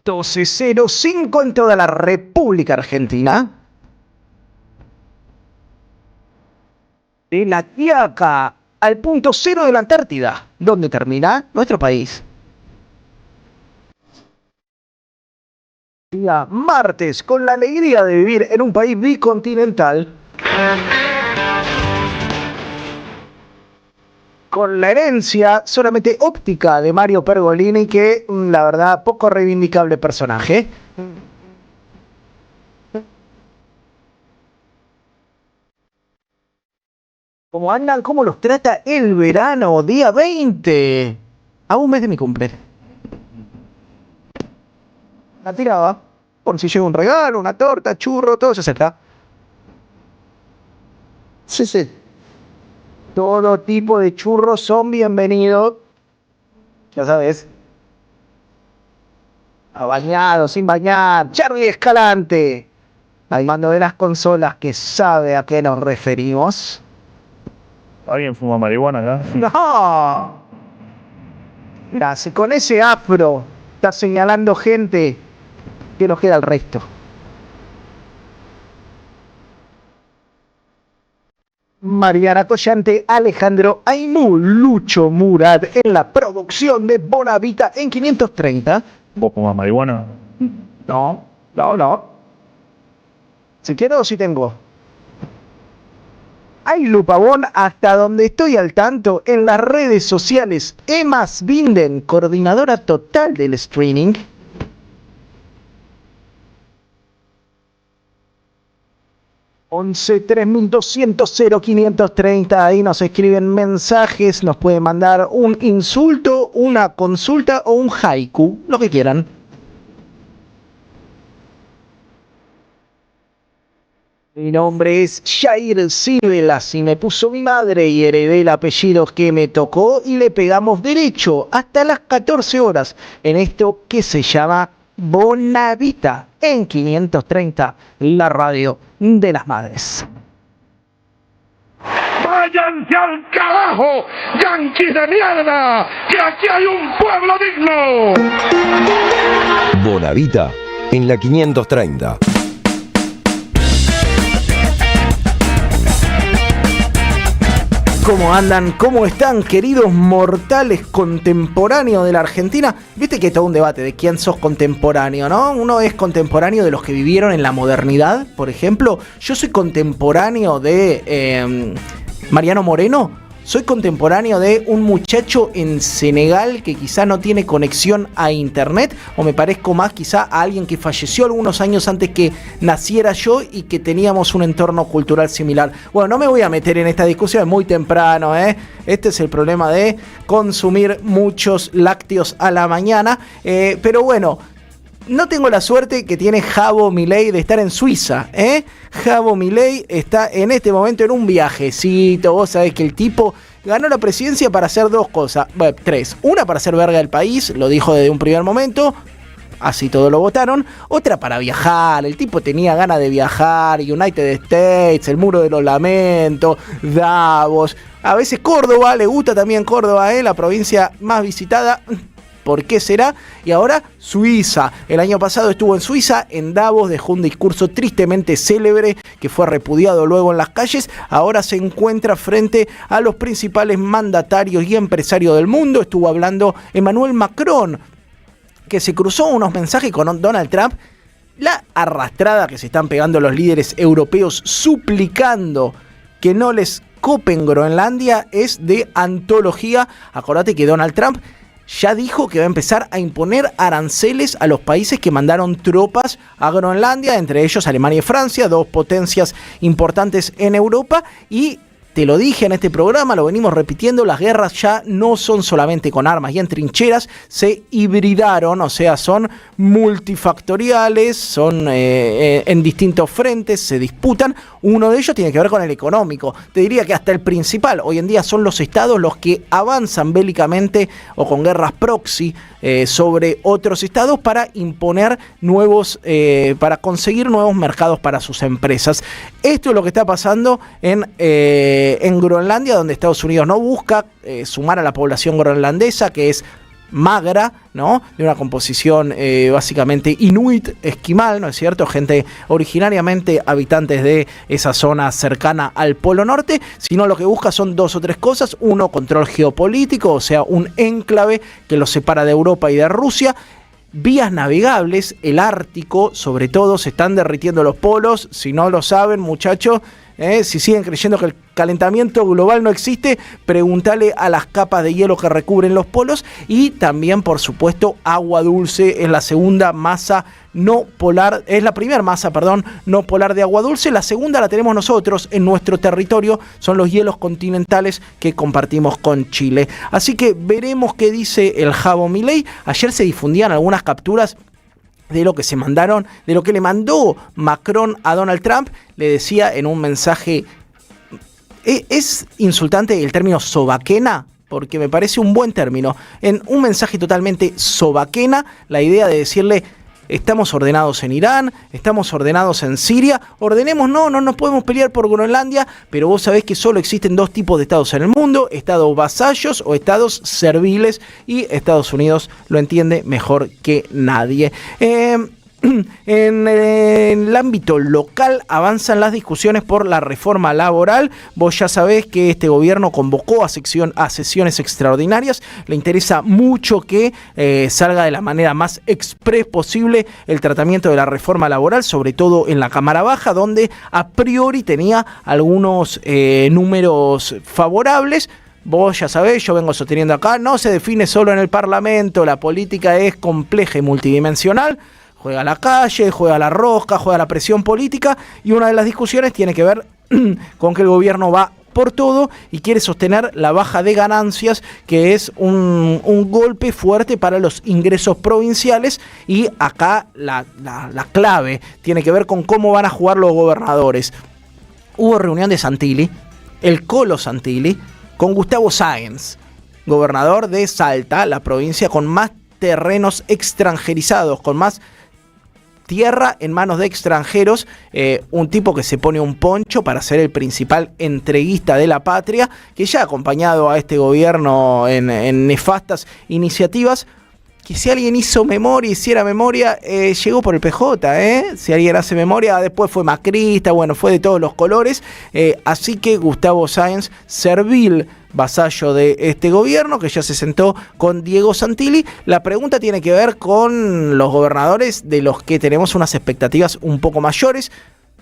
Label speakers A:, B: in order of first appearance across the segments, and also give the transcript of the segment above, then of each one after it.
A: 12:05 en toda la República Argentina. De la Quiaca al punto cero de la Antártida, donde termina nuestro país. Día martes, con la alegría de vivir en un país bicontinental. Con la herencia solamente óptica de Mario Pergolini, que la verdad poco reivindicable personaje. ¿Cómo andan? ¿Cómo los trata el verano? Día 20. A un mes de mi cumple. La tiraba. Por si llega un regalo, una torta, churro, todo se acepta. Sí. Todo tipo de churros son bienvenidos. Ya sabes. A bañado, sin bañar. Charlie Escalante. Al mando de las consolas, que sabe a qué nos referimos.
B: ¿Alguien fuma marihuana acá?
A: No. Mira, si con ese afro está señalando gente, ¿qué nos queda al resto? Mariana Collante, Alejandro Aimú, Lucho Murad en la producción de Bonavita en 530.
B: ¿Vos fumás marihuana?
A: No. Si quiero o si tengo. Hay Lupabón, hasta donde estoy al tanto, en las redes sociales. Emma Svinden, coordinadora total del streaming. (11-3200-0530). Ahí nos escriben mensajes, nos pueden mandar un insulto, una consulta o un haiku, lo que quieran. Mi nombre es Jair Silvela, si me puso mi madre y heredé el apellido que me tocó, y le pegamos derecho hasta las 14 horas en esto que se llama Bonavita en 530, la radio de las madres.
C: ¡Váyanse al carajo, yanquis de mierda! ¡Que aquí hay un pueblo digno!
D: Bonavita en la 530.
A: ¿Cómo andan? ¿Cómo están, queridos mortales contemporáneos de la Argentina? Viste que hay todo un debate de quién sos contemporáneo, ¿no? Uno es contemporáneo de los que vivieron en la modernidad, por ejemplo. Yo soy contemporáneo de Mariano Moreno. Soy contemporáneo de un muchacho en Senegal que quizá no tiene conexión a internet, o me parezco más quizá a alguien que falleció algunos años antes que naciera yo y que teníamos un entorno cultural similar. Bueno, no me voy a meter en esta discusión, es muy temprano, ¿eh? Este es el problema de consumir muchos lácteos a la mañana, pero bueno. No tengo la suerte que tiene Javo Milei de estar en Suiza, ¿eh? Javo Milei está en este momento en un viajecito. Vos sabés que el tipo ganó la presidencia para hacer dos cosas. Bueno, tres. Una, para hacer verga del país, lo dijo desde un primer momento. Así todos lo votaron. Otra, para viajar. El tipo tenía ganas de viajar. United States, el Muro de los Lamentos, Davos. A veces Córdoba, le gusta también Córdoba, la provincia más visitada. ¿Por qué será? Y ahora Suiza. El año pasado estuvo en Suiza, en Davos, dejó un discurso tristemente célebre que fue repudiado luego en las calles. Ahora se encuentra frente a los principales mandatarios y empresarios del mundo. Estuvo hablando Emmanuel Macron, que se cruzó unos mensajes con Donald Trump. La arrastrada que se están pegando los líderes europeos suplicando que no les copen Groenlandia es de antología. Acordate que Donald Trump ya dijo que va a empezar a imponer aranceles a los países que mandaron tropas a Groenlandia, entre ellos Alemania y Francia, dos potencias importantes en Europa. Y te lo dije en este programa, lo venimos repitiendo, las guerras ya no son solamente con armas y en trincheras, se hibridaron, o sea, son multifactoriales, son en distintos frentes, se disputan. Uno de ellos tiene que ver con el económico. Te diría que hasta el principal, hoy en día son los estados los que avanzan bélicamente o con guerras proxy sobre otros estados para imponer nuevos, para conseguir nuevos mercados para sus empresas. Esto es lo que está pasando en Groenlandia, donde Estados Unidos no busca sumar a la población groenlandesa, que es magra, ¿no? De una composición básicamente inuit, esquimal, ¿no es cierto? Gente originariamente habitantes de esa zona cercana al Polo Norte, sino lo que busca son 2 o 3 cosas. Uno, control geopolítico, o sea, un enclave que los separa de Europa y de Rusia. Vías navegables, el Ártico, sobre todo, se están derritiendo los polos. Si no lo saben, muchachos, si siguen creyendo que el calentamiento global no existe, pregúntale a las capas de hielo que recubren los polos. Y también, por supuesto, agua dulce. Es la segunda masa no polar, es la primera masa, no polar de agua dulce. La segunda la tenemos nosotros en nuestro territorio, son los hielos continentales que compartimos con Chile. Así que veremos qué dice el Javo Milei. Ayer se difundían algunas capturas de lo que se mandaron, de lo que le mandó Macron a Donald Trump. Le decía en un mensaje, es insultante el término sobaquena, porque me parece un buen término. En un mensaje totalmente sobaquena, la idea de decirle: estamos ordenados en Irán, estamos ordenados en Siria, ordenemos, no nos podemos pelear por Groenlandia, pero vos sabés que solo existen 2 tipos de estados en el mundo: estados vasallos o estados serviles, y Estados Unidos lo entiende mejor que nadie. En el ámbito local avanzan las discusiones por la reforma laboral. Vos ya sabés que este gobierno convocó a sesiones extraordinarias. Le interesa mucho que salga de la manera más express posible el tratamiento de la reforma laboral, sobre todo en la Cámara Baja, donde a priori tenía algunos números favorables. Vos ya sabés, yo vengo sosteniendo acá, no se define solo en el Parlamento, la política es compleja y multidimensional. Juega a la calle, juega a la rosca, juega a la presión política, y una de las discusiones tiene que ver con que el gobierno va por todo y quiere sostener la baja de ganancias, que es un golpe fuerte para los ingresos provinciales. Y acá la clave tiene que ver con cómo van a jugar los gobernadores. Hubo reunión de Santilli, el Colo Santilli, con Gustavo Sáenz, gobernador de Salta, la provincia con más terrenos extranjerizados, con más tierra en manos de extranjeros, un tipo que se pone un poncho para ser el principal entreguista de la patria, que ya ha acompañado a este gobierno en nefastas iniciativas, que si alguien hizo memoria, hiciera memoria, llegó por el PJ, si alguien hace memoria, después fue macrista, bueno, fue de todos los colores, así que Gustavo Sáenz, servil vasallo de este gobierno, que ya se sentó con Diego Santilli. La pregunta tiene que ver con los gobernadores, de los que tenemos unas expectativas un poco mayores.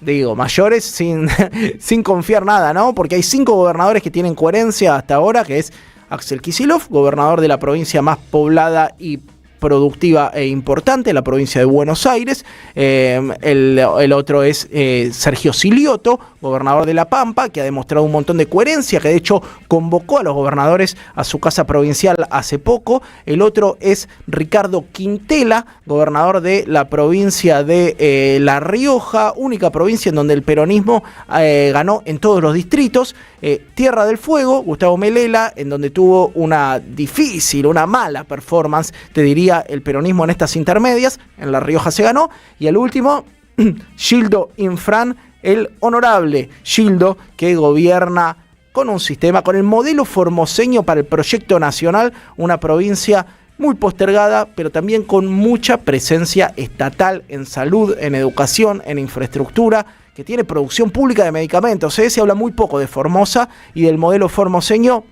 A: Digo, mayores sin confiar nada, ¿no? Porque hay 5 gobernadores que tienen coherencia hasta ahora, que es Axel Kicillof, gobernador de la provincia más poblada y productiva e importante, la provincia de Buenos Aires. El otro es Sergio Silioto, gobernador de La Pampa, que ha demostrado un montón de coherencia, que de hecho convocó a los gobernadores a su casa provincial hace poco. El otro es Ricardo Quintela, gobernador de la provincia de La Rioja, única provincia en donde el peronismo ganó en todos los distritos. Tierra del Fuego, Gustavo Melela, en donde tuvo una mala performance, te diría, el peronismo en estas intermedias. En La Rioja se ganó. Y el último, Gildo Infran, el honorable Gildo, que gobierna con un sistema, con el modelo formoseño para el proyecto nacional, una provincia muy postergada, pero también con mucha presencia estatal en salud, en educación, en infraestructura, que tiene producción pública de medicamentos. Se habla muy poco de Formosa y del modelo formoseño.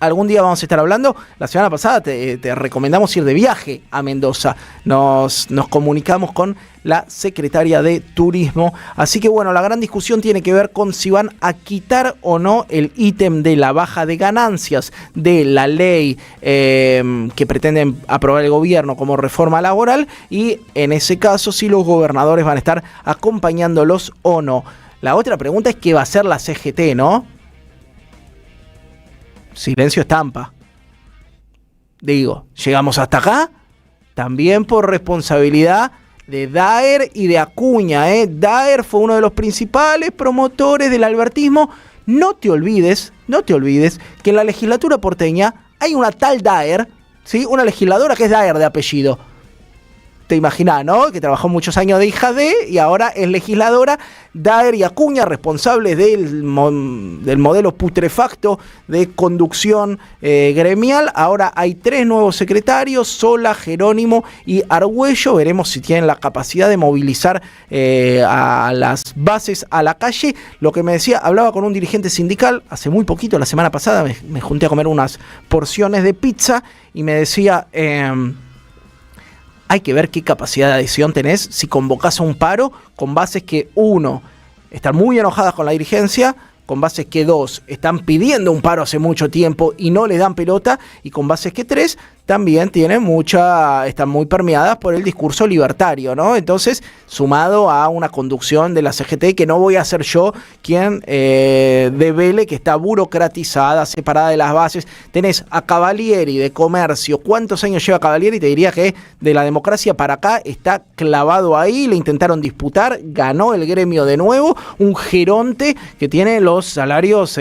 A: Algún día vamos a estar hablando. La semana pasada te recomendamos ir de viaje a Mendoza. Nos comunicamos con la secretaria de Turismo. Así que bueno, la gran discusión tiene que ver con si van a quitar o no el ítem de la baja de ganancias de la ley que pretenden aprobar el gobierno como reforma laboral, y en ese caso si los gobernadores van a estar acompañándolos o no. La otra pregunta es qué va a hacer la CGT, ¿no? Silencio estampa. Digo, llegamos hasta acá también por responsabilidad de Daer y de Acuña. Daer fue uno de los principales promotores del albertismo. No te olvides que en la legislatura porteña hay una tal Daer, ¿sí? Una legisladora que es Daer de apellido. te imaginás, ¿no? Que trabajó muchos años de hija de y ahora es legisladora. Daer y Acuña, responsables del modelo putrefacto de conducción gremial. Ahora hay 3 nuevos secretarios, Sola, Jerónimo y Argüello. Veremos si tienen la capacidad de movilizar a las bases a la calle. Lo que me decía, hablaba con un dirigente sindical hace muy poquito, la semana pasada, me junté a comer unas porciones de pizza y me decía... hay que ver qué capacidad de adhesión tenés si convocás a un paro con bases que, 1, están muy enojadas con la dirigencia, con bases que 2, están pidiendo un paro hace mucho tiempo y no les dan pelota, y con bases que 3, también están muy permeadas por el discurso libertario, ¿no? Entonces, sumado a una conducción de la CGT, que no voy a ser yo quien devele que está burocratizada, separada de las bases. Tenés a Cavalieri de Comercio. ¿Cuántos años lleva Cavalieri? Te diría que de la democracia para acá está clavado ahí, le intentaron disputar, ganó el gremio de nuevo, un geronte que tiene los salarios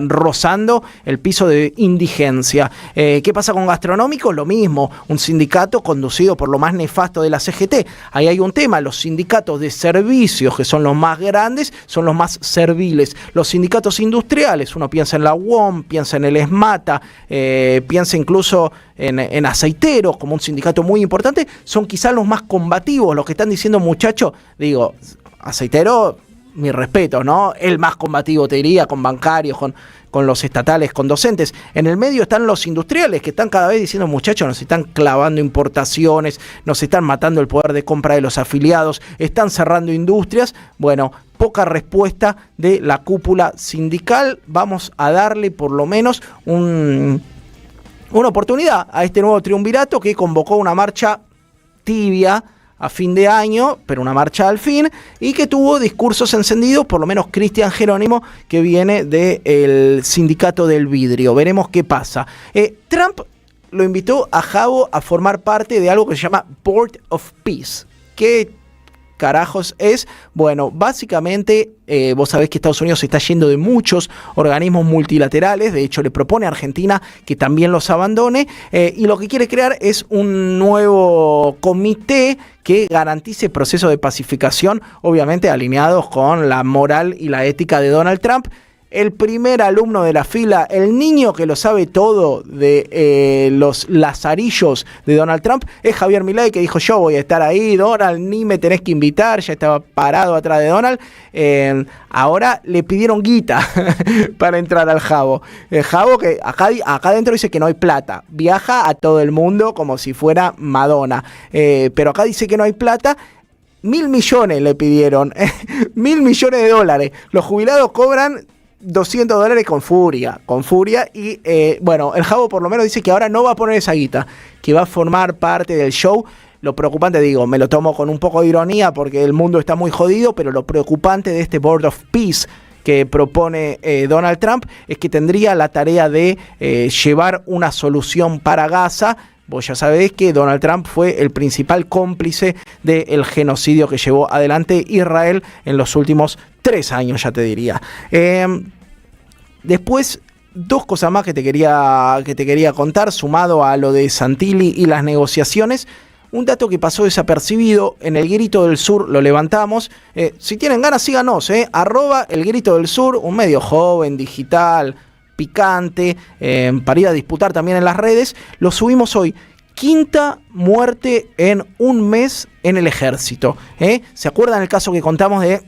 A: rozando el piso de indigencia. ¿Qué pasa con Gastronómico? Lo mismo, un sindicato conducido por lo más nefasto de la CGT. Ahí hay un tema, los sindicatos de servicios, que son los más grandes, son los más serviles. Los sindicatos industriales, uno piensa en la UOM, piensa en el ESMATA, piensa incluso en Aceiteros, como un sindicato muy importante, son quizás los más combativos, los que están diciendo, muchachos, digo, Aceitero, mi respeto, ¿no? El más combativo, te diría, con bancarios, con los estatales, con docentes. En el medio están los industriales, que están cada vez diciendo, muchachos, nos están clavando importaciones, nos están matando el poder de compra de los afiliados, están cerrando industrias. Bueno, poca respuesta de la cúpula sindical. Vamos a darle por lo menos una oportunidad a este nuevo triunvirato que convocó una marcha tibia a fin de año, pero una marcha al fin, y que tuvo discursos encendidos, por lo menos Cristian Jerónimo, que viene del sindicato del vidrio. Veremos qué pasa. Trump lo invitó a Jabo a formar parte de algo que se llama Board of Peace. ¿Qué carajos es? Bueno, básicamente vos sabés que Estados Unidos se está yendo de muchos organismos multilaterales. De hecho, le propone a Argentina que también los abandone, y lo que quiere crear es un nuevo comité que garantice procesos de pacificación, obviamente alineados con la moral y la ética de Donald Trump. El primer alumno de la fila, el niño que lo sabe todo de los lazarillos de Donald Trump, es Javier Milei, que dijo, yo voy a estar ahí, Donald, ni me tenés que invitar, ya estaba parado atrás de Donald. Ahora le pidieron guita para entrar al Jabo. El Jabo, que acá adentro dice que no hay plata, viaja a todo el mundo como si fuera Madonna, pero acá dice que no hay plata. 1.000 millones le pidieron, 1.000 millones de dólares. Los jubilados cobran $200 con furia, y bueno, el Jabo por lo menos dice que ahora no va a poner esa guita, que va a formar parte del show. Lo preocupante, digo, me lo tomo con un poco de ironía porque el mundo está muy jodido, pero lo preocupante de este Board of Peace que propone Donald Trump es que tendría la tarea de llevar una solución para Gaza. Vos ya sabés que Donald Trump fue el principal cómplice del genocidio que llevó adelante Israel en los últimos 3 años, ya te diría. Después, 2 cosas más que te quería contar, sumado a lo de Santilli y las negociaciones. Un dato que pasó desapercibido, en el Grito del Sur lo levantamos. Si tienen ganas, síganos, @elgritoDelSur, un medio joven, digital, picante, para ir a disputar también en las redes. Lo subimos hoy. 5ª muerte en un mes en el ejército. ¿Se acuerdan el caso que contamos de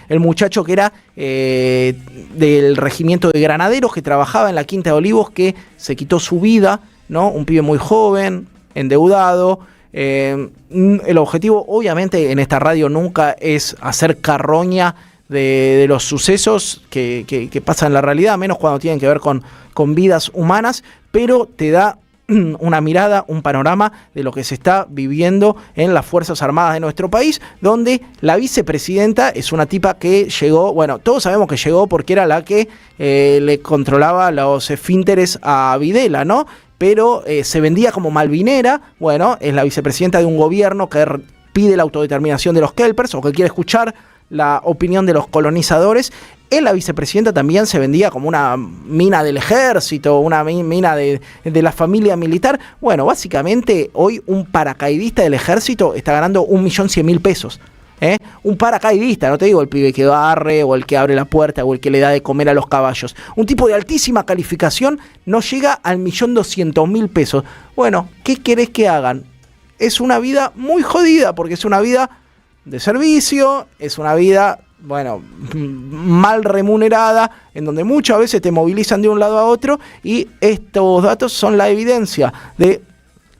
A: el muchacho que era del regimiento de granaderos, que trabajaba en la Quinta de Olivos, que se quitó su vida, ¿no? Un pibe muy joven, endeudado. El objetivo, obviamente, en esta radio nunca es hacer carroña de los sucesos que pasan en la realidad, menos cuando tienen que ver con vidas humanas, pero te da una mirada, un panorama de lo que se está viviendo en las Fuerzas Armadas de nuestro país, donde la vicepresidenta es una tipa que llegó, bueno, todos sabemos que llegó porque era la que le controlaba los esfínteres a Videla, ¿no? Pero se vendía como malvinera. Bueno, es la vicepresidenta de un gobierno que pide la autodeterminación de los kelpers, o que quiere escuchar la opinión de los colonizadores, la vicepresidenta también se vendía como una mina del ejército, una mina de la familia militar. Bueno, básicamente hoy un paracaidista del ejército está ganando 1.100.000 pesos. Un paracaidista, no te digo el pibe que barre o el que abre la puerta o el que le da de comer a los caballos. Un tipo de altísima calificación no llega al 1.200.000 pesos. Bueno, ¿qué querés que hagan? Es una vida muy jodida porque es una vida de servicio, es una vida, bueno, mal remunerada, en donde muchas veces te movilizan de un lado a otro, y estos datos son la evidencia de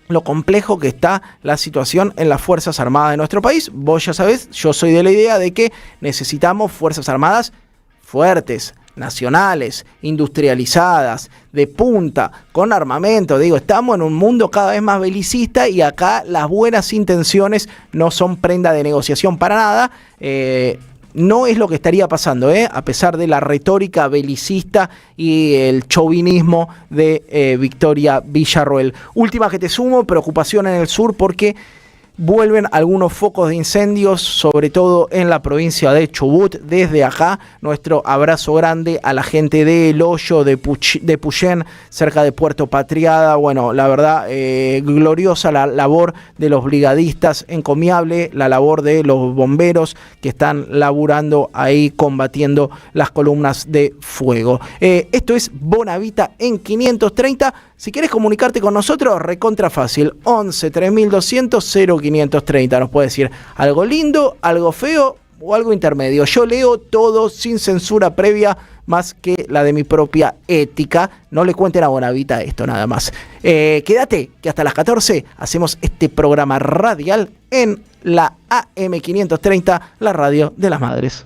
A: lo complejo que está la situación en las Fuerzas Armadas de nuestro país. Vos ya sabés, yo soy de la idea de que necesitamos Fuerzas Armadas fuertes, nacionales, industrializadas, de punta, con armamento. Digo, estamos en un mundo cada vez más belicista y acá las buenas intenciones no son prenda de negociación para nada. No es lo que estaría pasando, a pesar de la retórica belicista y el chauvinismo de Victoria Villarroel. Última que te sumo, preocupación en el sur porque vuelven algunos focos de incendios, sobre todo en la provincia de Chubut. Desde acá, nuestro abrazo grande a la gente de El Hoyo, de Puyén, cerca de Puerto Patriada. Bueno, la verdad, gloriosa la labor de los brigadistas, encomiable la labor de los bomberos que están laburando ahí, combatiendo las columnas de fuego. Esto es Bonavita en 530. Si quieres comunicarte con nosotros, recontra fácil, 11 3200 0530. Nos puede decir algo lindo, algo feo o algo intermedio. Yo leo todo sin censura previa, más que la de mi propia ética. No le cuenten a Bonavita esto nada más. Quédate, que hasta las 14 hacemos este programa radial en la AM530, la radio de las madres.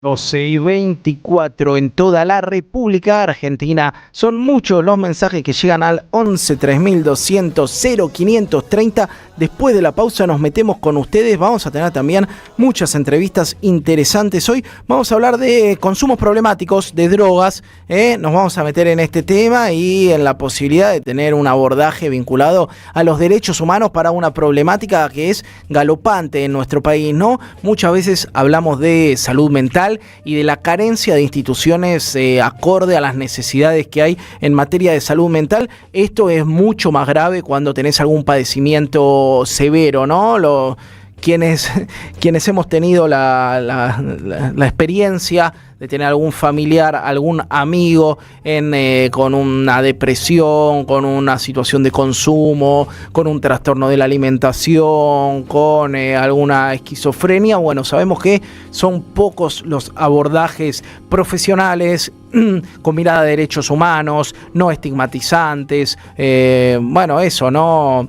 A: 12:24 en toda la República Argentina. Son muchos los mensajes que llegan al 11 3200 0530. Después de la pausa nos metemos con ustedes. Vamos a tener también muchas entrevistas interesantes. Hoy vamos a hablar de consumos problemáticos, de drogas. Nos vamos a meter en este tema y en la posibilidad de tener un abordaje vinculado a los derechos humanos para una problemática que es galopante en nuestro país, ¿no? Muchas veces hablamos de salud mental y de la carencia de instituciones acorde a las necesidades que hay en materia de salud mental. Esto es mucho más grave cuando tenés algún padecimiento severo, ¿no? Quienes hemos tenido la experiencia de tener algún familiar, algún amigo con una depresión, con una situación de consumo, con un trastorno de la alimentación, con alguna esquizofrenia, bueno, sabemos que son pocos los abordajes profesionales con mirada de derechos humanos, no estigmatizantes, bueno, eso, no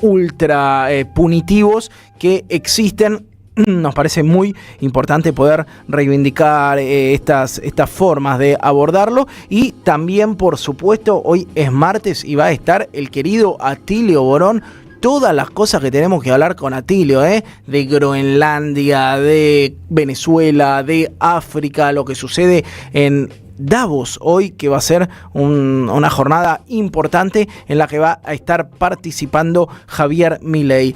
A: ultra punitivos que existen. Nos parece muy importante poder reivindicar estas formas de abordarlo. Y también, por supuesto, hoy es martes y va a estar el querido Atilio Borón. Todas las cosas que tenemos que hablar con Atilio, de Groenlandia, de Venezuela, de África, lo que sucede en Davos hoy, que va a ser una jornada importante en la que va a estar participando Javier Milei.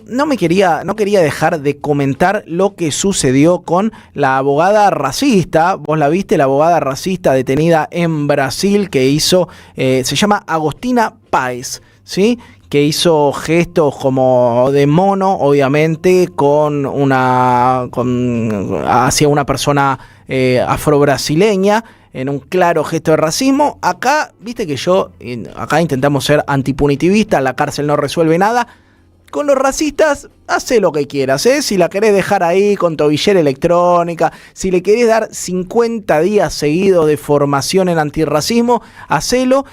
A: No quería dejar de comentar lo que sucedió con la abogada racista. Vos la viste, la abogada racista detenida en Brasil que se llama Agostina Páez, ¿sí? Que hizo gestos como de mono, obviamente, hacia una persona afrobrasileña, en un claro gesto de racismo. Acá, viste que acá intentamos ser antipunitivistas, la cárcel no resuelve nada. Con los racistas, hacé lo que quieras, Si la querés dejar ahí con tobillera electrónica, si le querés dar 50 días seguidos de formación en antirracismo, hacelo.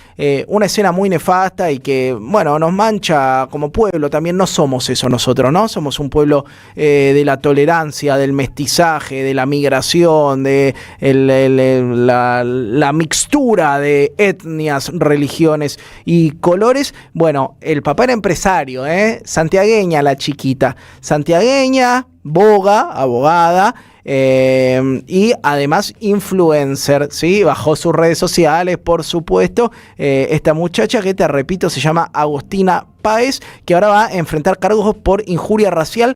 A: Una escena muy nefasta y que, bueno, nos mancha como pueblo. También no somos eso nosotros, ¿no? Somos un pueblo de la tolerancia, del mestizaje, de la migración, de la mixtura de etnias, religiones y colores. Bueno, el papá era empresario, santiagueña la chiquita. Santiagueña, abogada, y además influencer, ¿sí? Bajó sus redes sociales, por supuesto, esta muchacha que, te repito, se llama Agostina Páez, que ahora va a enfrentar cargos por injuria racial.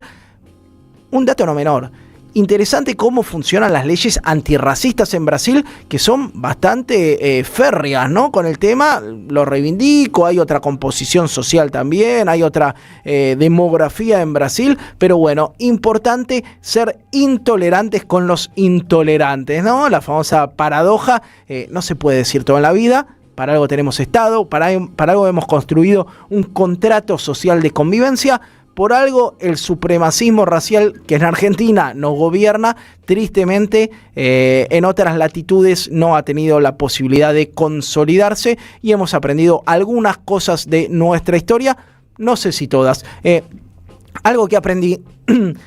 A: Un dato no menor. Interesante cómo funcionan las leyes antirracistas en Brasil, que son bastante férreas, ¿no? Con el tema, lo reivindico, hay otra composición social también, hay otra demografía en Brasil, pero bueno, importante ser intolerantes con los intolerantes, ¿no? La famosa paradoja, no se puede decir todo en la vida. Para algo tenemos Estado, para algo hemos construido un contrato social de convivencia. Por algo el supremacismo racial que en Argentina nos gobierna, tristemente en otras latitudes no ha tenido la posibilidad de consolidarse y hemos aprendido algunas cosas de nuestra historia, no sé si todas. Algo que aprendí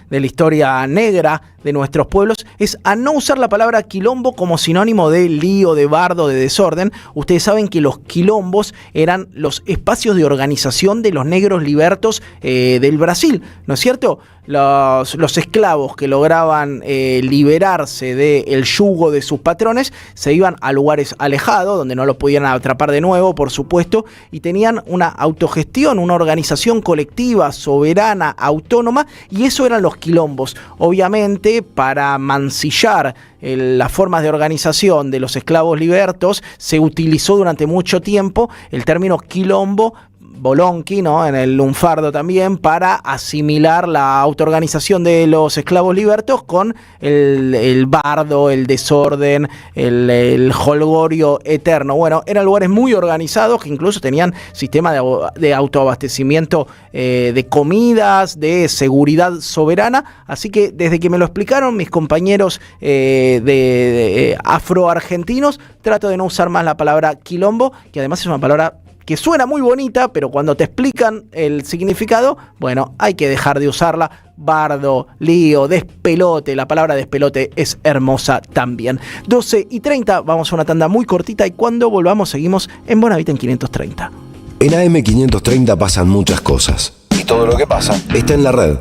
A: de la historia negra de nuestros pueblos es a no usar la palabra quilombo como sinónimo de lío, de bardo, de desorden. Ustedes saben que los quilombos eran los espacios de organización de los negros libertos del Brasil, ¿no es cierto? Los esclavos que lograban liberarse del yugo de sus patrones se iban a lugares alejados donde no los podían atrapar de nuevo, por supuesto, y tenían una autogestión, una organización colectiva, soberana, autónoma, y eso eran los quilombos. Obviamente, para mancillar las formas de organización de los esclavos libertos, se utilizó durante mucho tiempo el término quilombo, bolonqui, ¿no? En el lunfardo también, para asimilar la autoorganización de los esclavos libertos con el bardo, el desorden, el jolgorio eterno. Bueno, eran lugares muy organizados que incluso tenían sistema de autoabastecimiento de comidas, de seguridad soberana. Así que desde que me lo explicaron mis compañeros de afroargentinos, trato de no usar más la palabra quilombo, que además es una palabra que suena muy bonita, pero cuando te explican el significado, bueno, hay que dejar de usarla. Bardo, lío, despelote, la palabra despelote es hermosa también. 12:30, vamos a una tanda muy cortita y cuando volvamos seguimos en Bonavita en 530.
D: En AM530 pasan muchas cosas. Y todo lo que pasa está en la red.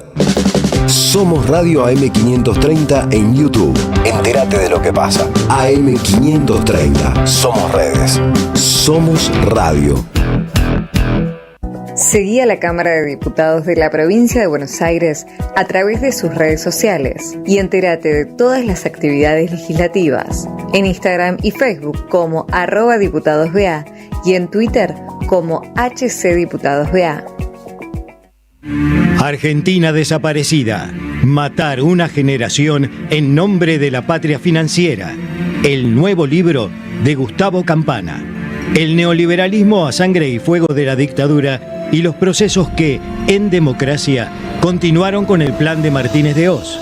D: Somos Radio AM530 en YouTube. Entérate de lo que pasa. AM530. Somos redes. Somos radio.
E: Seguí a la Cámara de Diputados de la Provincia de Buenos Aires a través de sus redes sociales y entérate de todas las actividades legislativas en Instagram y Facebook como @diputadosBA y en Twitter como HCDiputadosBA.
F: Argentina desaparecida. Matar una generación en nombre de la patria financiera. El nuevo libro de Gustavo Campana. El neoliberalismo a sangre y fuego de la dictadura y los procesos que, en democracia, continuaron con el plan de Martínez de Hoz.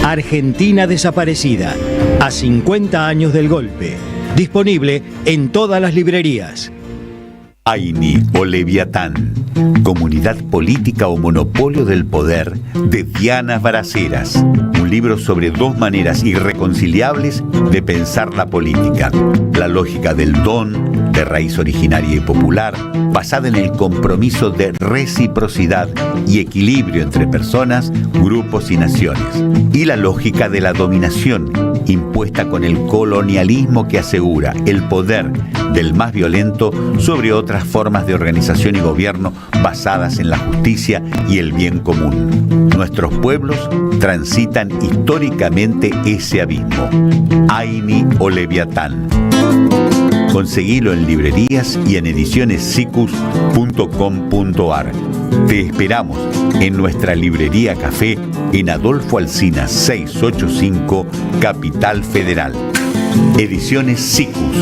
F: Argentina desaparecida. A 50 años del golpe. Disponible en todas las librerías.
G: Aini o Leviatán, comunidad política o monopolio del poder de Diana Baraceras. Un libro sobre dos maneras irreconciliables de pensar la política. La lógica del don, de raíz originaria y popular, basada en el compromiso de reciprocidad y equilibrio entre personas, grupos y naciones. Y la lógica de la dominación, impuesta con el colonialismo que asegura el poder del más violento sobre otras formas de organización y gobierno basadas en la justicia y el bien común. Nuestros pueblos transitan históricamente ese abismo. Aini o Leviatán. Conseguilo en librerías y en edicionessicus.com.ar. Te esperamos en nuestra librería café en Adolfo Alsina 685, Capital Federal. Ediciones Sicus,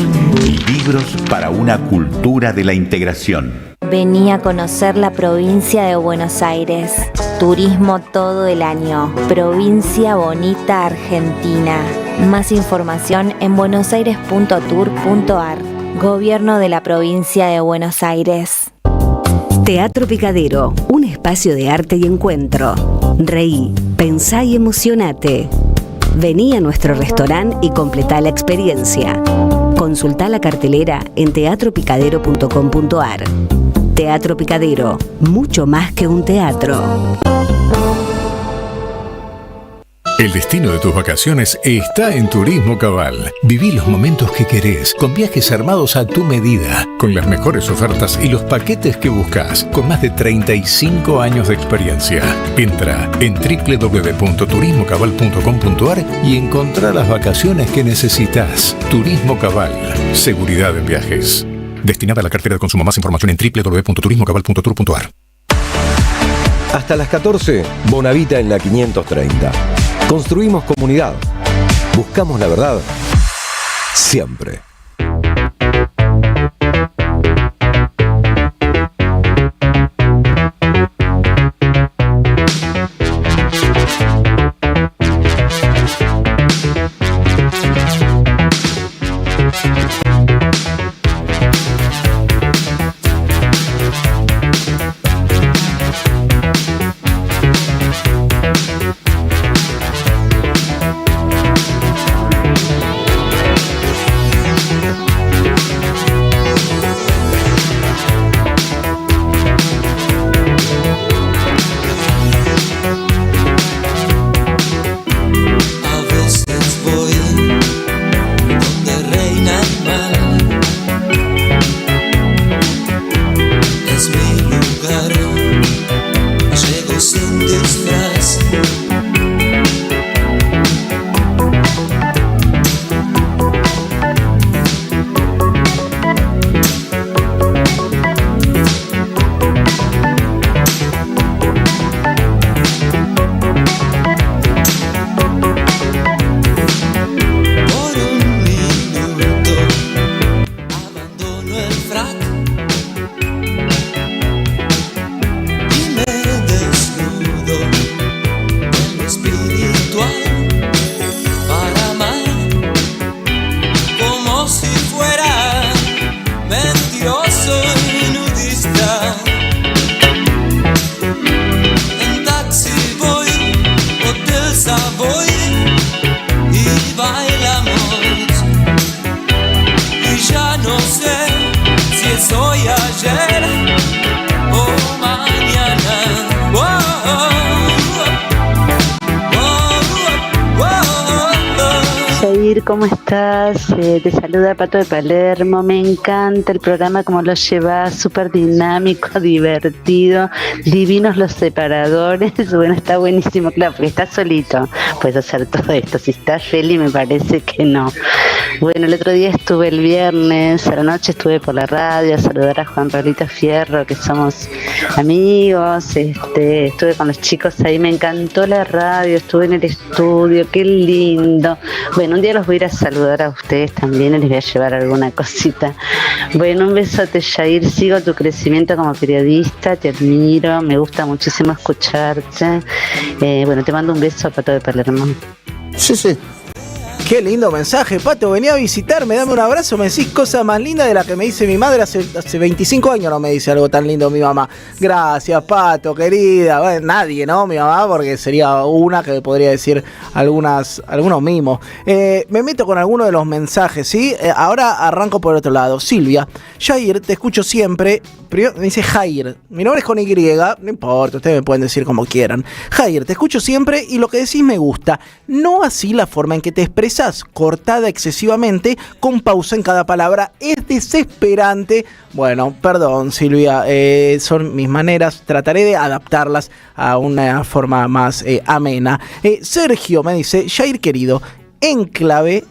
G: libros para una cultura de la integración.
H: Vení a conocer la provincia de Buenos Aires. Turismo todo el año. Provincia bonita Argentina. Más información en buenosaires.tour.ar. Gobierno de la provincia de Buenos Aires.
I: Teatro Picadero, un espacio de arte y encuentro. Reí, pensá y emocionate. Vení a nuestro restaurante y completá la experiencia. Consultá la cartelera en teatropicadero.com.ar. Teatro Picadero, mucho más que un teatro.
J: El destino de tus vacaciones está en Turismo Cabal. Viví los momentos que querés, con viajes armados a tu medida, con las mejores ofertas y los paquetes que buscas, con más de 35 años de experiencia. Entra en www.turismocabal.com.ar y encontrá las vacaciones que necesitas. Turismo Cabal, seguridad en viajes. Destinada a la cartera de consumo. Más información en www.turismocabal.tour.ar.
D: Hasta las 14, Bonavita en la 530. Construimos comunidad. Buscamos la verdad. Siempre.
K: Jair, ¿cómo estás? Te saluda Pato de Palermo. Me encanta el programa, como lo llevas, súper dinámico, divertido, divinos los separadores. Bueno, está buenísimo, claro, porque estás solito, puedes hacer todo esto. Si estás feliz, me parece que no. Bueno, el otro día estuve el viernes, a la noche estuve por la radio a saludar a Juan Pablito Fierro, que somos amigos, estuve con los chicos ahí, me encantó la radio, estuve en el estudio, qué lindo. Bueno, un día los voy a ir a saludar a ustedes también y les voy a llevar alguna cosita. Bueno, un besote, Jair, sigo tu crecimiento como periodista, te admiro, me gusta muchísimo escucharte. Bueno, te mando un beso a Pato de Palermo.
A: Sí. Qué lindo mensaje, Pato, venía a visitarme, dame un abrazo, me decís cosa más linda de la que me dice mi madre hace 25 años, no me dice algo tan lindo mi mamá. Gracias, Pato, querida. Bueno, nadie, ¿no? Mi mamá, porque sería una que podría decir algunos mimos. Me meto con algunos de los mensajes, ¿sí? Ahora arranco por otro lado. Silvia, Jair, te escucho siempre. Primero me dice Jair, mi nombre es con Y, no importa, ustedes me pueden decir como quieran. Jair, te escucho siempre y lo que decís me gusta. No así la forma en que te expresás, cortada excesivamente, con pausa en cada palabra, es desesperante. Bueno, perdón Silvia, son mis maneras, trataré de adaptarlas a una forma más amena. Sergio me dice, Jair querido, enclave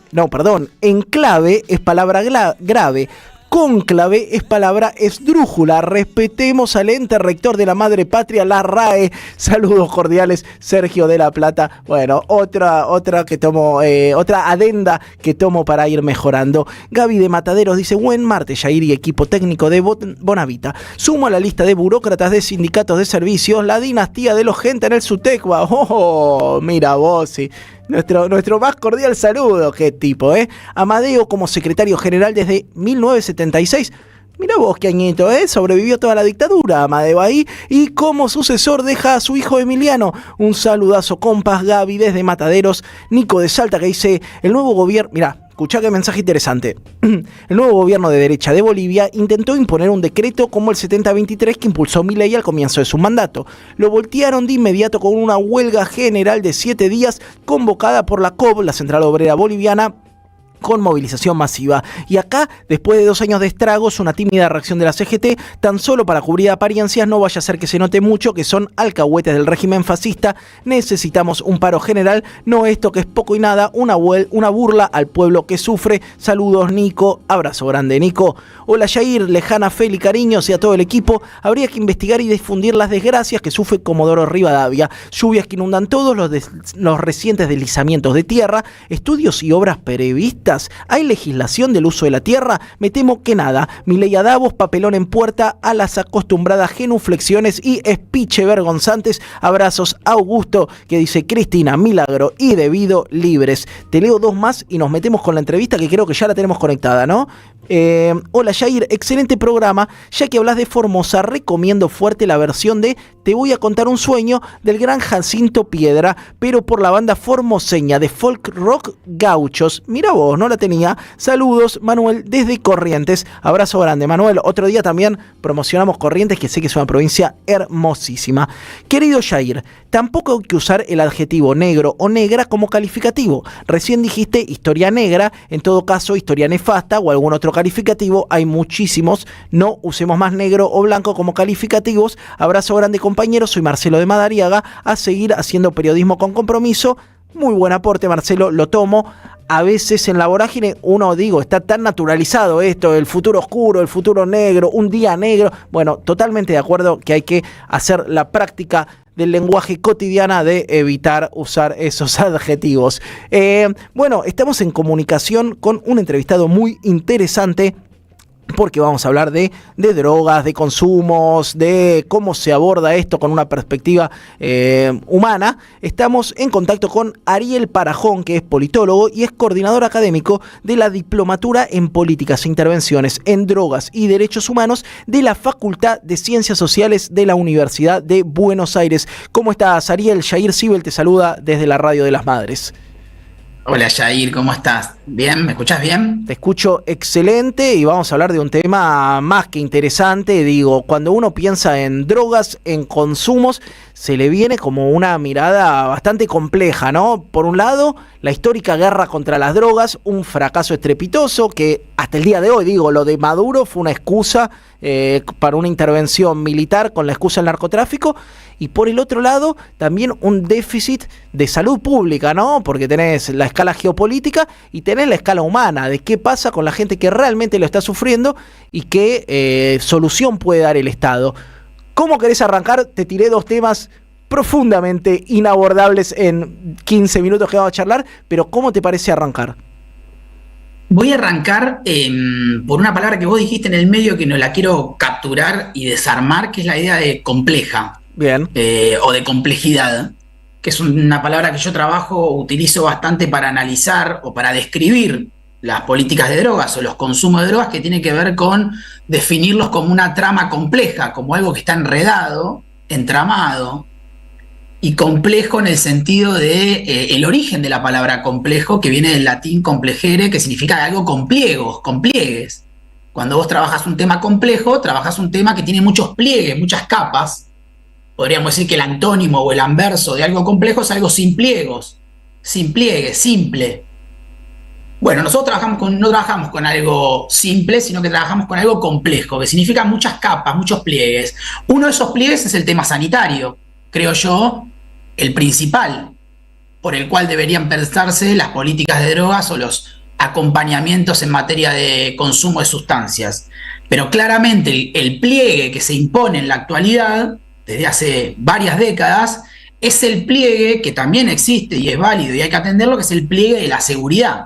A: es palabra grave. Cónclave es palabra esdrújula. Respetemos al ente rector de la madre patria, la RAE. Saludos cordiales, Sergio de La Plata. Bueno, otra que tomo, otra adenda que tomo para ir mejorando. Gaby de Mataderos dice, buen martes, Jair y equipo técnico de Bonavita. Sumo a la lista de burócratas de sindicatos de servicios la dinastía de los gente en el Sutecua. Oh, mira vos, sí. Nuestro más cordial saludo, qué tipo, Amadeo como secretario general desde 1976. Mira vos qué añito, sobrevivió toda la dictadura, Amadeo ahí. Y como sucesor deja a su hijo Emiliano. Un saludazo, compas. Gaby desde Mataderos. Nico de Salta que dice, el nuevo gobierno... Mirá, escuchá qué mensaje interesante. El nuevo gobierno de derecha de Bolivia intentó imponer un decreto como el 7023 que impulsó Milei al comienzo de su mandato. Lo voltearon de inmediato con una huelga general de 7 días convocada por la COB, la Central Obrera Boliviana, con movilización masiva. Y acá, después de 2 años de estragos, una tímida reacción de la CGT, tan solo para cubrir apariencias, no vaya a ser que se note mucho que son alcahuetes del régimen fascista. Necesitamos un paro general, no esto que es poco y nada, una burla al pueblo que sufre. Saludos, Nico. Abrazo grande, Nico. Hola, Jair, lejana Feli, cariños y a todo el equipo. Habría que investigar y difundir las desgracias que sufre Comodoro Rivadavia. Lluvias que inundan todos los recientes deslizamientos de tierra, estudios y obras previstas. ¿Hay legislación del uso de la tierra? Me temo que nada. Milei a Davos, papelón en puerta, a las acostumbradas genuflexiones y espiche vergonzantes. Abrazos, Augusto, que dice Cristina, Milagro y Debido libres. Te leo 2 más y nos metemos con la entrevista que creo que ya la tenemos conectada, ¿no? Hola Jair, excelente programa. Ya que hablas de Formosa, recomiendo fuerte la versión de Te voy a contar un sueño del gran Jacinto Piedra, pero por la banda formoseña de folk rock Gauchos. Mira vos, no la tenía. Saludos, Manuel desde Corrientes. Abrazo grande, Manuel. Otro día también promocionamos Corrientes, que sé que es una provincia hermosísima. Querido Jair, tampoco hay que usar el adjetivo negro o negra como calificativo. Recién dijiste historia negra, en todo caso historia nefasta o algún otro calificativo. Hay muchísimos, no usemos más negro o blanco como calificativos. Abrazo grande, compañeros, soy Marcelo de Madariaga, a seguir haciendo periodismo con compromiso. Muy buen aporte, Marcelo, lo tomo. A veces en la vorágine está tan naturalizado esto, el futuro oscuro, el futuro negro, un día negro. Bueno, totalmente de acuerdo que hay que hacer la práctica del lenguaje cotidiana de evitar usar esos adjetivos. Bueno, estamos en comunicación con un entrevistado muy interesante, porque vamos a hablar de drogas, de consumos, de cómo se aborda esto con una perspectiva humana. Estamos en contacto con Ariel Parajón, que es politólogo y es coordinador académico de la Diplomatura en Políticas e Intervenciones en Drogas y Derechos Humanos de la Facultad de Ciencias Sociales de la Universidad de Buenos Aires. ¿Cómo estás, Ariel? Jair Sibel te saluda desde la Radio de las Madres.
L: Hola Jair, ¿cómo estás? Bien, ¿me escuchás bien?
A: Te escucho excelente y vamos a hablar de un tema más que interesante. Digo, cuando uno piensa en drogas, en consumos, se le viene como una mirada bastante compleja, ¿no? Por un lado, la histórica guerra contra las drogas, un fracaso estrepitoso que hasta el día de hoy, digo, lo de Maduro fue una excusa para una intervención militar con la excusa del narcotráfico. Y por el otro lado, también un déficit de salud pública, ¿no? Porque tenés la escala geopolítica y tenés la escala humana, de qué pasa con la gente que realmente lo está sufriendo y qué solución puede dar el Estado. ¿Cómo querés arrancar? Te tiré dos temas profundamente inabordables en 15 minutos que vamos a charlar, pero ¿cómo te parece arrancar?
L: Voy a arrancar por una palabra que vos dijiste en el medio que no la quiero capturar y desarmar, que es la idea de compleja.
A: Bien.
L: O de complejidad, que es una palabra que yo utilizo bastante para analizar o para describir las políticas de drogas o los consumos de drogas, que tiene que ver con definirlos como una trama compleja, como algo que está enredado, entramado, y complejo en el sentido de el origen de la palabra complejo, que viene del latín complejere, que significa algo con pliegos, con pliegues. Cuando vos trabajas un tema complejo, trabajas un tema que tiene muchos pliegues, muchas capas. Podríamos decir que el antónimo o el anverso de algo complejo es algo sin pliegos, sin pliegues, simple. Bueno, nosotros no trabajamos con algo simple, sino que trabajamos con algo complejo, que significa muchas capas, muchos pliegues. Uno de esos pliegues es el tema sanitario, creo yo, el principal, por el cual deberían pensarse las políticas de drogas o los acompañamientos en materia de consumo de sustancias. Pero claramente el pliegue que se impone en la actualidad, desde hace varias décadas, es el pliegue que también existe y es válido y hay que atenderlo, que es el pliegue de la seguridad.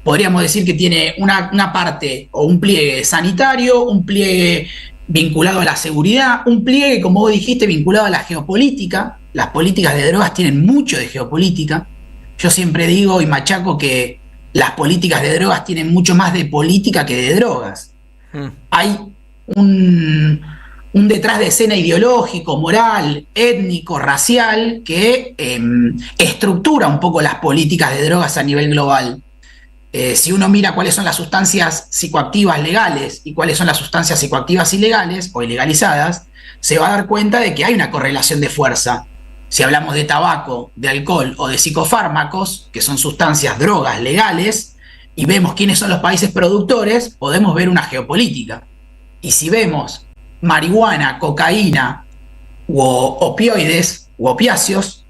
L: Podríamos decir que tiene una parte o un pliegue sanitario, un pliegue vinculado a la seguridad, un pliegue, como vos dijiste, vinculado a la geopolítica. Las políticas de drogas tienen mucho de geopolítica. Yo siempre digo y machaco que las políticas de drogas tienen mucho más de política que de drogas. Hay un detrás de escena ideológico, moral, étnico, racial, que estructura un poco las políticas de drogas a nivel global. Si uno mira cuáles son las sustancias psicoactivas legales y cuáles son las sustancias psicoactivas ilegales o ilegalizadas, se va a dar cuenta de que hay una correlación de fuerza. Si hablamos de tabaco, de alcohol o de psicofármacos, que son sustancias, drogas legales, y vemos quiénes son los países productores, podemos ver una geopolítica. Y si vemos marihuana, cocaína u opioides u opiáceos,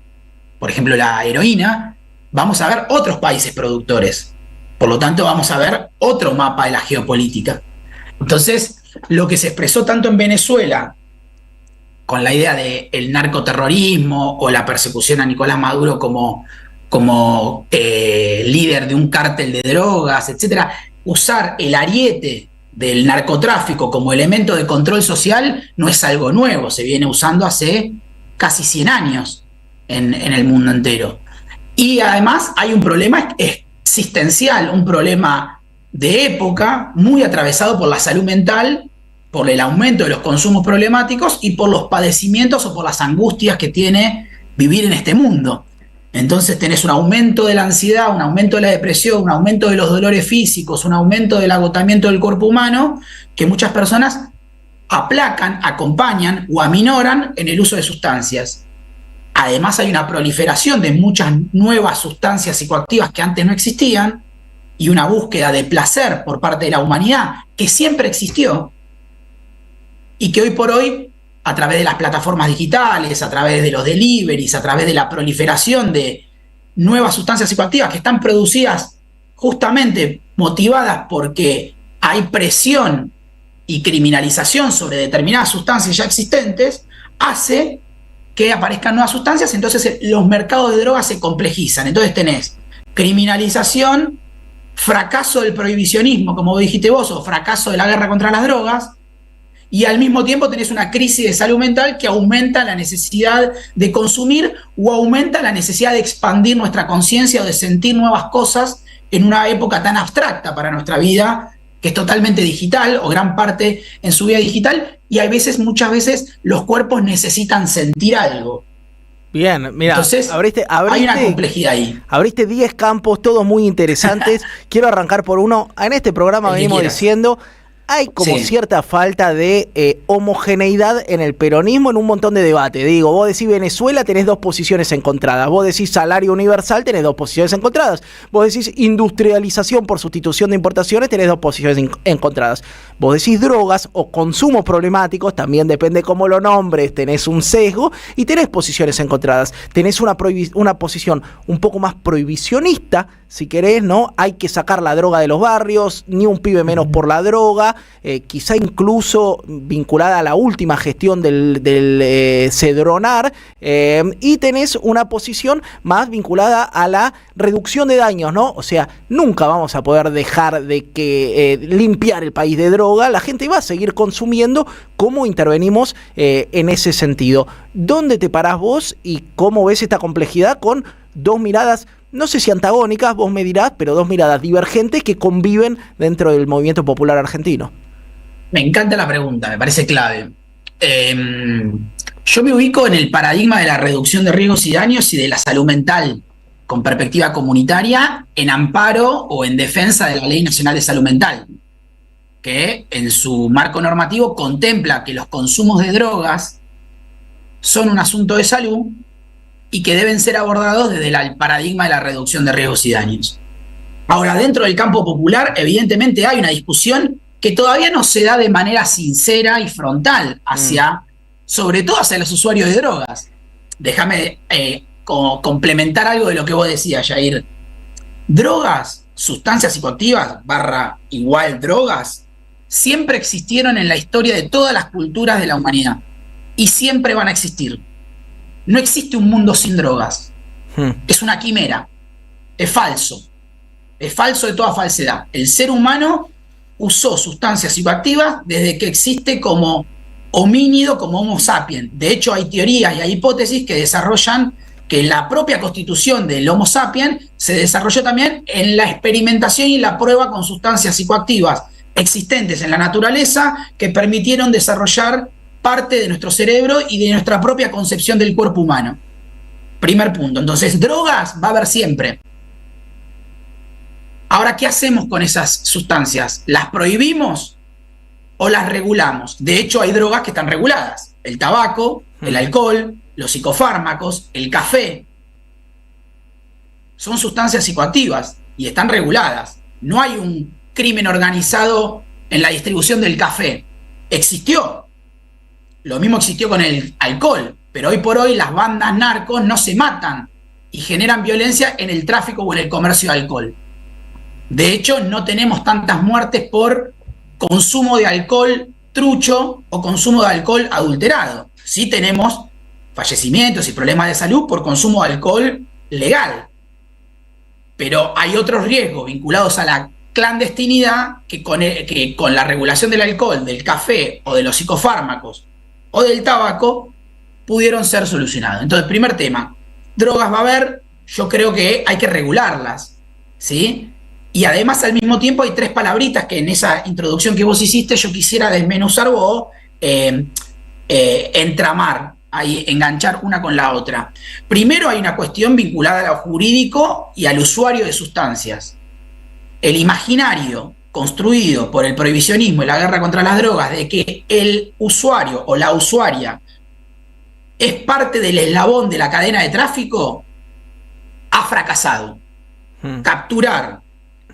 L: por ejemplo la heroína, vamos a ver otros países productores. Por lo tanto, vamos a ver otro mapa de la geopolítica. Entonces, lo que se expresó tanto en Venezuela con la idea del narcoterrorismo o la persecución a Nicolás Maduro como líder de un cártel de drogas, etcétera, usar el ariete del narcotráfico como elemento de control social no es algo nuevo, se viene usando hace casi 100 años en el mundo entero. Y además hay un problema existencial, un problema de época muy atravesado por la salud mental, por el aumento de los consumos problemáticos y por los padecimientos o por las angustias que tiene vivir en este mundo. Entonces tenés un aumento de la ansiedad, un aumento de la depresión, un aumento de los dolores físicos, un aumento del agotamiento del cuerpo humano, que muchas personas aplacan, acompañan o aminoran en el uso de sustancias. Además hay una proliferación de muchas nuevas sustancias psicoactivas que antes no existían y una búsqueda de placer por parte de la humanidad que siempre existió y que hoy por hoy, a través de las plataformas digitales, a través de los deliveries, a través de la proliferación de nuevas sustancias psicoactivas que están producidas justamente motivadas porque hay presión y criminalización sobre determinadas sustancias ya existentes, hace que aparezcan nuevas sustancias, entonces los mercados de drogas se complejizan. Entonces tenés criminalización, fracaso del prohibicionismo, como dijiste vos, o fracaso de la guerra contra las drogas, y al mismo tiempo tenés una crisis de salud mental que aumenta la necesidad de consumir o aumenta la necesidad de expandir nuestra conciencia o de sentir nuevas cosas en una época tan abstracta para nuestra vida, que es totalmente digital o gran parte en su vida digital, y hay veces, muchas veces, los cuerpos necesitan sentir algo.
A: Bien, mira,
L: entonces
A: abriste,
L: hay una complejidad ahí.
A: Abriste 10 campos, todos muy interesantes. Quiero arrancar por uno. En este programa venimos diciendo, hay como cierta falta de homogeneidad en el peronismo en un montón de debates. Digo, vos decís Venezuela, tenés dos posiciones encontradas. Vos decís salario universal, tenés dos posiciones encontradas. Vos decís industrialización por sustitución de importaciones, tenés dos posiciones encontradas. Vos decís drogas o consumos problemáticos, también depende cómo lo nombres, tenés un sesgo y tenés posiciones encontradas. Tenés una posición un poco más prohibicionista, si querés, ¿no? Hay que sacar la droga de los barrios, ni un pibe menos por la droga, quizá incluso vinculada a la última gestión del Cedronar, y tenés una posición más vinculada a la reducción de daños, ¿no? O sea, nunca vamos a poder dejar de que limpiar el país de droga, la gente va a seguir consumiendo. ¿Cómo intervenimos en ese sentido? ¿Dónde te parás vos y cómo ves esta complejidad con dos miradas, no sé si antagónicas, vos me dirás, pero dos miradas divergentes que conviven dentro del movimiento popular argentino?
L: Me encanta la pregunta, me parece clave. Yo me ubico en el paradigma de la reducción de riesgos y daños y de la salud mental con perspectiva comunitaria en amparo o en defensa de la Ley Nacional de Salud Mental, que en su marco normativo contempla que los consumos de drogas son un asunto de salud y que deben ser abordados desde el paradigma de la reducción de riesgos y daños. Ahora, dentro del campo popular, evidentemente hay una discusión que todavía no se da de manera sincera y frontal sobre todo hacia los usuarios de drogas. Déjame complementar algo de lo que vos decías, Jair. Drogas, sustancias psicoactivas = drogas, siempre existieron en la historia de todas las culturas de la humanidad y siempre van a existir. No existe un mundo sin drogas. Es una quimera. Es falso. Es falso de toda falsedad. El ser humano usó sustancias psicoactivas desde que existe como homínido, como Homo sapiens. De hecho, hay teorías y hay hipótesis que desarrollan que la propia constitución del Homo sapiens se desarrolló también en la experimentación y la prueba con sustancias psicoactivas existentes en la naturaleza que permitieron desarrollar parte de nuestro cerebro y de nuestra propia concepción del cuerpo humano. Primer punto. Entonces, drogas va a haber siempre. Ahora, ¿qué hacemos con esas sustancias? ¿Las prohibimos o las regulamos? De hecho, hay drogas que están reguladas. El tabaco, el alcohol, los psicofármacos, el café. Son sustancias psicoactivas y están reguladas. No hay un crimen organizado en la distribución del café. Existió. Lo mismo existió con el alcohol, pero hoy por hoy las bandas narcos no se matan y generan violencia en el tráfico o en el comercio de alcohol. De hecho, no tenemos tantas muertes por consumo de alcohol trucho o consumo de alcohol adulterado. Sí tenemos fallecimientos y problemas de salud por consumo de alcohol legal. Pero hay otros riesgos vinculados a la clandestinidad que con la regulación del alcohol, del café o de los psicofármacos o del tabaco pudieron ser solucionados. Entonces, primer tema, drogas va a haber, yo creo que hay que regularlas, ¿sí? Y además al mismo tiempo hay tres palabritas que en esa introducción que vos hiciste yo quisiera desmenuzar vos, entramar, ahí, enganchar una con la otra. Primero hay una cuestión vinculada a lo jurídico y al usuario de sustancias. El imaginario construido por el prohibicionismo y la guerra contra las drogas de que el usuario o la usuaria es parte del eslabón de la cadena de tráfico ha fracasado. Capturar,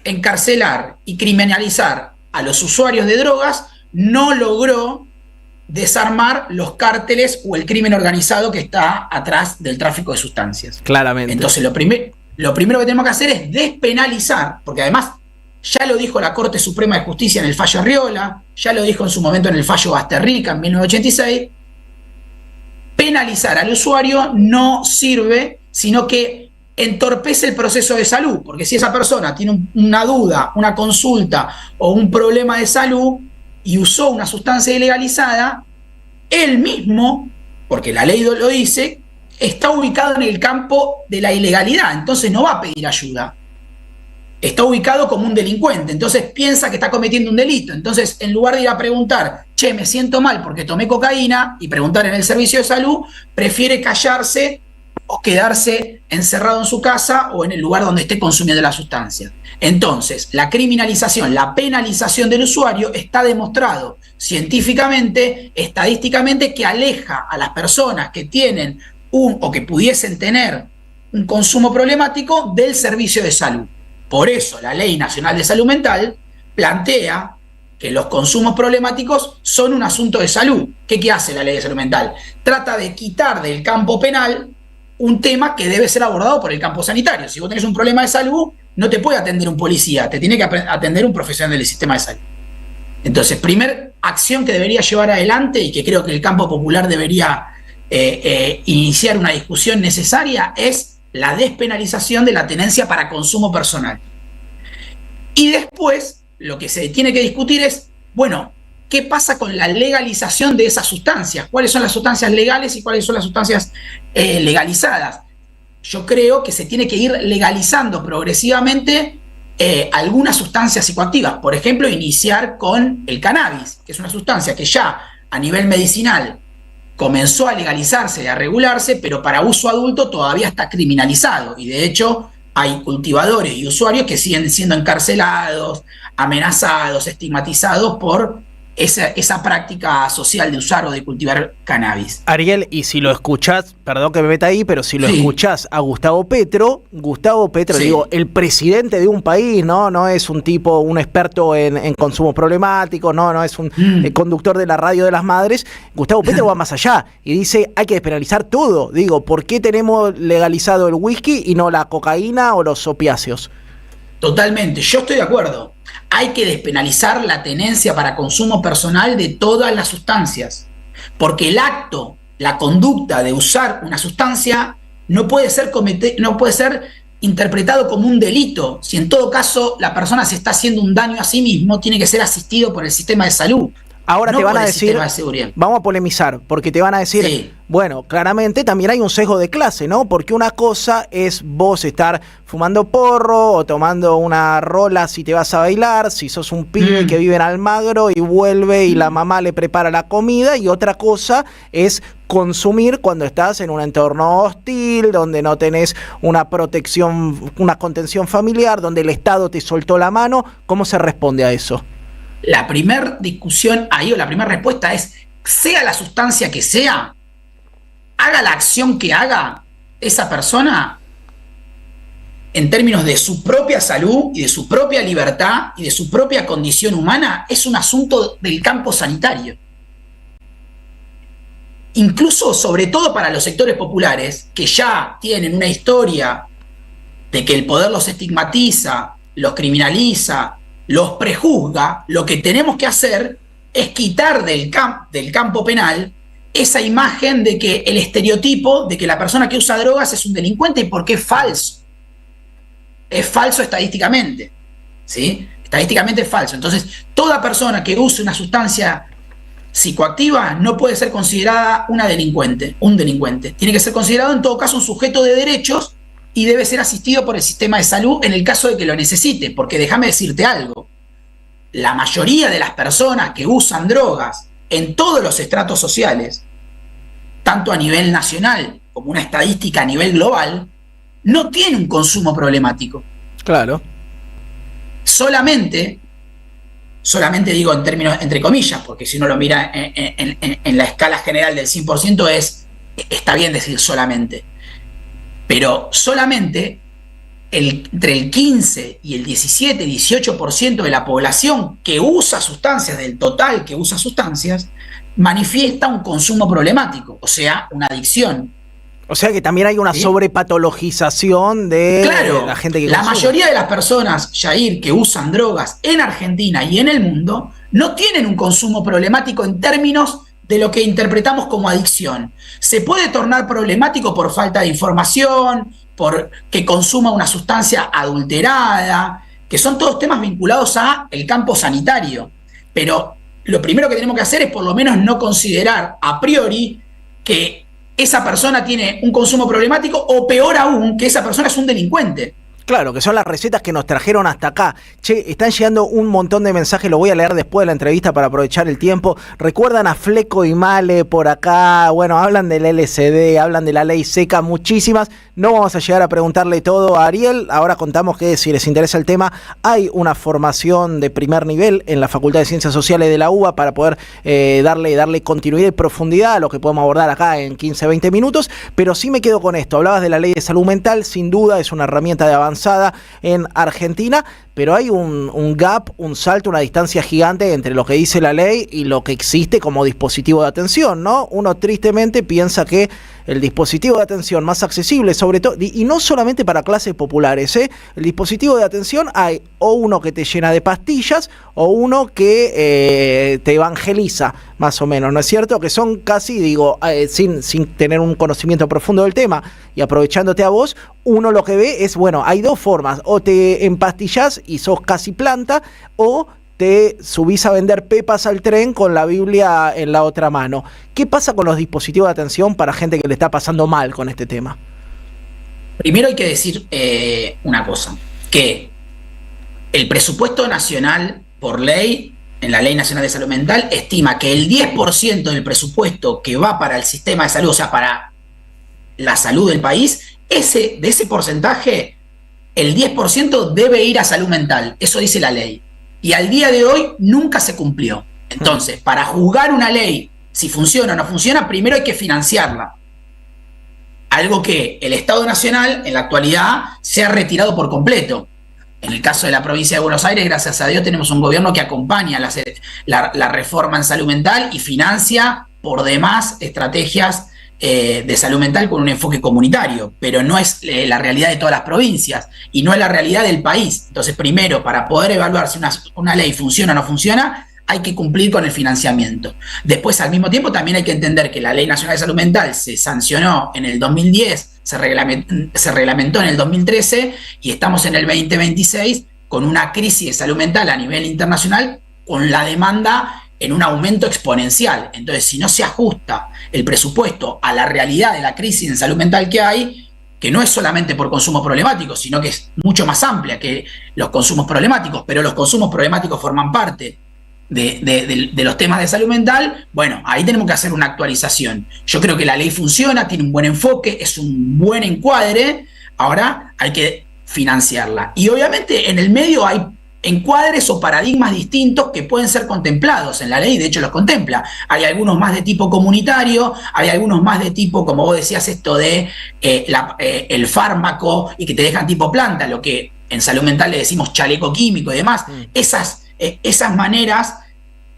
L: encarcelar y criminalizar a los usuarios de drogas no logró desarmar los cárteles o el crimen organizado que está atrás del tráfico de sustancias.
A: Claramente.
L: Entonces lo primero que tenemos que hacer es despenalizar, porque además ya lo dijo la Corte Suprema de Justicia en el fallo Arriola, ya lo dijo en su momento en el fallo Basterrica en 1986, penalizar al usuario no sirve, sino que entorpece el proceso de salud, porque si esa persona tiene una duda, una consulta o un problema de salud y usó una sustancia ilegalizada, él mismo, porque la ley lo dice, está ubicado en el campo de la ilegalidad, entonces no va a pedir ayuda. Está ubicado como un delincuente, entonces piensa que está cometiendo un delito. Entonces, en lugar de ir a preguntar, che, me siento mal porque tomé cocaína, y preguntar en el servicio de salud, prefiere callarse o quedarse encerrado en su casa o en el lugar donde esté consumiendo la sustancia. Entonces, la criminalización, la penalización del usuario está demostrado científicamente, estadísticamente, que aleja a las personas que tienen o que pudiesen tener un consumo problemático del servicio de salud. Por eso la Ley Nacional de Salud Mental plantea que los consumos problemáticos son un asunto de salud. ¿Qué hace la Ley de Salud Mental? Trata de quitar del campo penal un tema que debe ser abordado por el campo sanitario. Si vos tenés un problema de salud, no te puede atender un policía, te tiene que atender un profesional del sistema de salud. Entonces, primer acción que debería llevar adelante y que creo que el campo popular debería iniciar una discusión necesaria es la despenalización de la tenencia para consumo personal. Y después, lo que se tiene que discutir es, bueno, ¿qué pasa con la legalización de esas sustancias? ¿Cuáles son las sustancias legales y cuáles son las sustancias legalizadas? Yo creo que se tiene que ir legalizando progresivamente algunas sustancias psicoactivas. Por ejemplo, iniciar con el cannabis, que es una sustancia que ya a nivel medicinal comenzó a legalizarse y a regularse, pero para uso adulto todavía está criminalizado. Y de hecho hay cultivadores y usuarios que siguen siendo encarcelados, amenazados, estigmatizados por esa práctica social de usar o de cultivar cannabis.
A: Ariel, y si lo escuchás, perdón que me meta ahí, pero si lo escuchás a Gustavo Petro,
L: Sí.
A: digo, el presidente de un país, no es un tipo, un experto en consumos problemáticos, no es un conductor de la radio de las madres. Gustavo Petro va más allá y dice, hay que despenalizar todo. Digo, ¿por qué tenemos legalizado el whisky y no la cocaína o los opiáceos?
L: Totalmente, yo estoy de acuerdo. Hay que despenalizar la tenencia para consumo personal de todas las sustancias, porque el acto, la conducta de usar una sustancia no puede ser interpretado como un delito. Si en todo caso la persona se está haciendo un daño a sí mismo, tiene que ser asistido por el sistema de salud.
A: Ahora
L: no
A: te van
L: por
A: a
L: el
A: decir,
L: sistema de seguridad.
A: vamos a polemizar, porque te van a decir, bueno, claramente también hay un sesgo de clase, ¿no? Porque una cosa es vos estar fumando porro o tomando una rola si te vas a bailar, si sos un pibe que vive en Almagro y vuelve y la mamá le prepara la comida, y otra cosa es consumir cuando estás en un entorno hostil, donde no tenés una protección, una contención familiar, donde el Estado te soltó la mano. ¿Cómo se responde a eso?
L: La primera discusión ahí, o la primera respuesta es, sea la sustancia que sea, haga la acción que haga esa persona, en términos de su propia salud y de su propia libertad y de su propia condición humana, es un asunto del campo sanitario. Incluso, sobre todo para los sectores populares, que ya tienen una historia de que el poder los estigmatiza, los criminaliza, los prejuzga, lo que tenemos que hacer es quitar del campo penal esa imagen de que el estereotipo de que la persona que usa drogas es un delincuente, porque es falso. Es falso estadísticamente, ¿sí? Estadísticamente es falso. Entonces, toda persona que use una sustancia psicoactiva no puede ser considerada un delincuente. Tiene que ser considerado en todo caso un sujeto de derechos y debe ser asistido por el sistema de salud en el caso de que lo necesite, porque déjame decirte algo, la mayoría de las personas que usan drogas en todos los estratos sociales, tanto a nivel nacional como una estadística a nivel global, no tiene un consumo problemático.
A: Claro.
L: Solamente digo en términos entre comillas, porque si uno lo mira en la escala general del 100% está bien decir solamente. Pero solamente entre el 15 y el 17, 18% de la población que usa sustancias, del total que usa sustancias, manifiesta un consumo problemático, o sea, una adicción.
A: O sea que también hay una sobrepatologización de la gente que consume.
L: Mayoría de las personas, Jair, que usan drogas en Argentina y en el mundo, no tienen un consumo problemático en términos de lo que interpretamos como adicción. Se puede tornar problemático por falta de información, por que consuma una sustancia adulterada, que son todos temas vinculados a el campo sanitario. Pero lo primero que tenemos que hacer es por lo menos no considerar a priori que esa persona tiene un consumo problemático, o peor aún, que esa persona es un delincuente.
A: Claro, que son las recetas que nos trajeron hasta acá. Che, están llegando un montón de mensajes, lo voy a leer después de la entrevista para aprovechar el tiempo. Recuerdan a Fleco y Male por acá, bueno, hablan del LCD, hablan de la ley seca, muchísimas. No vamos a llegar a preguntarle todo a Ariel, ahora contamos que si les interesa el tema, hay una formación de primer nivel en la Facultad de Ciencias Sociales de la UBA para poder darle continuidad y profundidad a lo que podemos abordar acá en 15-20 minutos, pero sí me quedo con esto. Hablabas de la ley de salud mental, sin duda es una herramienta de avanzada en Argentina, pero hay un gap, un salto, una distancia gigante entre lo que dice la ley y lo que existe como dispositivo de atención, ¿no? Uno tristemente piensa que el dispositivo de atención más accesible, sobre todo, y no solamente para clases populares, el dispositivo de atención hay o uno que te llena de pastillas o uno que te evangeliza, más o menos, ¿no es cierto? Que son casi, digo, sin tener un conocimiento profundo del tema y aprovechándote a vos, uno lo que ve es, bueno, hay dos formas, o te empastillás y sos casi planta, o te subís a vender pepas al tren con la Biblia en la otra mano. ¿Qué pasa con los dispositivos de atención para gente que le está pasando mal con este tema?
L: Primero hay que decir una cosa, que el presupuesto nacional por ley, en la Ley Nacional de Salud Mental, estima que el 10% del presupuesto que va para el sistema de salud, o sea, para la salud del país, de ese porcentaje, el 10% debe ir a salud mental. Eso dice la ley. Y al día de hoy nunca se cumplió. Entonces, para juzgar una ley, si funciona o no funciona, primero hay que financiarla. Algo que el Estado Nacional, en la actualidad, se ha retirado por completo. En el caso de la provincia de Buenos Aires, gracias a Dios, tenemos un gobierno que acompaña la reforma en salud mental y financia por demás estrategias de salud mental con un enfoque comunitario, pero no es la realidad de todas las provincias y no es la realidad del país. Entonces, primero, para poder evaluar si una ley funciona o no funciona, hay que cumplir con el financiamiento. Después, al mismo tiempo, también hay que entender que la Ley Nacional de Salud Mental se sancionó en el 2010, se reglamentó en el 2013 y estamos en el 2026 con una crisis de salud mental a nivel internacional, con la demanda en un aumento exponencial. Entonces, si no se ajusta el presupuesto a la realidad de la crisis en salud mental que hay, que no es solamente por consumos problemáticos, sino que es mucho más amplia que los consumos problemáticos, pero los consumos problemáticos forman parte de los temas de salud mental, bueno, ahí tenemos que hacer una actualización. Yo creo que la ley funciona, tiene un buen enfoque, es un buen encuadre, ahora hay que financiarla. Y obviamente en el medio hay encuadres o paradigmas distintos que pueden ser contemplados en la ley, de hecho los contempla. Hay algunos más de tipo comunitario, hay algunos más de tipo, como vos decías, esto de el fármaco y que te dejan tipo planta, lo que en salud mental le decimos chaleco químico y demás. Esas maneras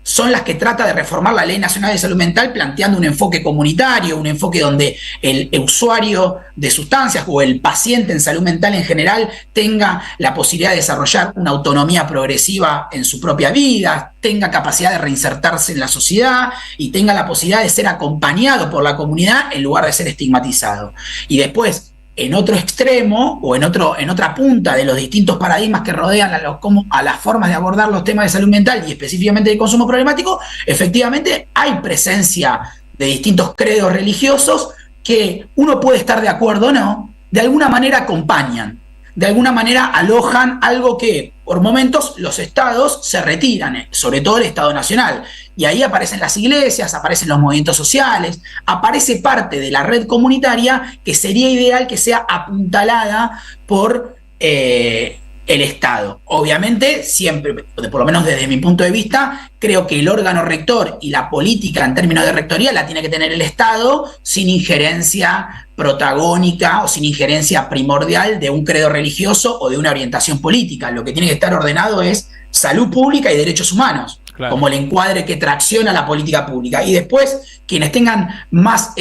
L: son las que trata de reformar la Ley Nacional de Salud Mental, planteando un enfoque comunitario, un enfoque donde el usuario de sustancias o el paciente en salud mental en general tenga la posibilidad de desarrollar una autonomía progresiva en su propia vida, tenga capacidad de reinsertarse en la sociedad y tenga la posibilidad de ser acompañado por la comunidad en lugar de ser estigmatizado. Y después, en otro extremo o en otra punta de los distintos paradigmas que rodean a las formas de abordar los temas de salud mental y específicamente de consumo problemático, efectivamente hay presencia de distintos credos religiosos que uno puede estar de acuerdo o no, de alguna manera acompañan, de alguna manera alojan algo que por momentos los estados se retiran, sobre todo el Estado Nacional. Y ahí aparecen las iglesias, aparecen los movimientos sociales, aparece parte de la red comunitaria que sería ideal que sea apuntalada por el Estado. Obviamente, siempre, por lo menos desde mi punto de vista, creo que el órgano rector y la política en términos de rectoría la tiene que tener el Estado sin injerencia protagónica o sin injerencia primordial de un credo religioso o de una orientación política. Lo que tiene que estar ordenado es salud pública y derechos humanos. Claro. Como el encuadre que tracciona la política pública. Y después, quienes tengan más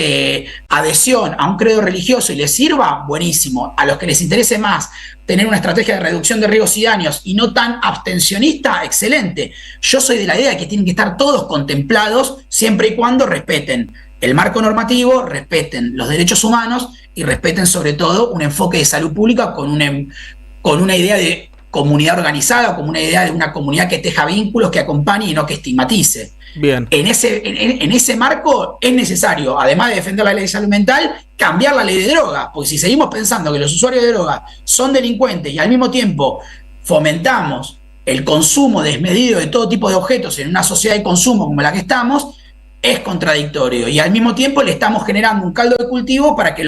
L: adhesión a un credo religioso y les sirva, buenísimo. A los que les interese más tener una estrategia de reducción de riesgos y daños y no tan abstencionista, excelente. Yo soy de la idea de que tienen que estar todos contemplados siempre y cuando respeten el marco normativo, respeten los derechos humanos y respeten sobre todo un enfoque de salud pública con una idea de comunidad organizada, como una idea de una comunidad que teja vínculos, que acompañe y no que estigmatice.
A: Bien.
L: En ese marco es necesario, además de defender la ley de salud mental, cambiar la ley de drogas, porque si seguimos pensando que los usuarios de drogas son delincuentes y al mismo tiempo fomentamos el consumo desmedido de todo tipo de objetos en una sociedad de consumo como la que estamos, es contradictorio. Y al mismo tiempo le estamos generando un caldo de cultivo para que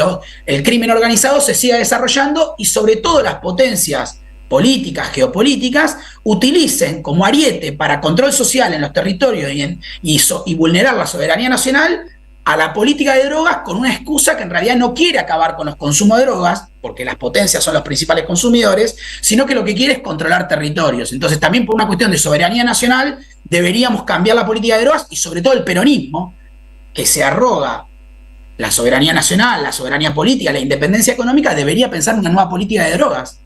L: el crimen organizado se siga desarrollando y sobre todo las potencias políticas, geopolíticas, utilicen como ariete para control social en los territorios y vulnerar la soberanía nacional a la política de drogas con una excusa que en realidad no quiere acabar con los consumos de drogas, porque las potencias son los principales consumidores, sino que lo que quiere es controlar territorios. Entonces también por una cuestión de soberanía nacional deberíamos cambiar la política de drogas y sobre todo el peronismo, que se arroga la soberanía nacional, la soberanía política, la independencia económica, debería pensar en una nueva política de drogas.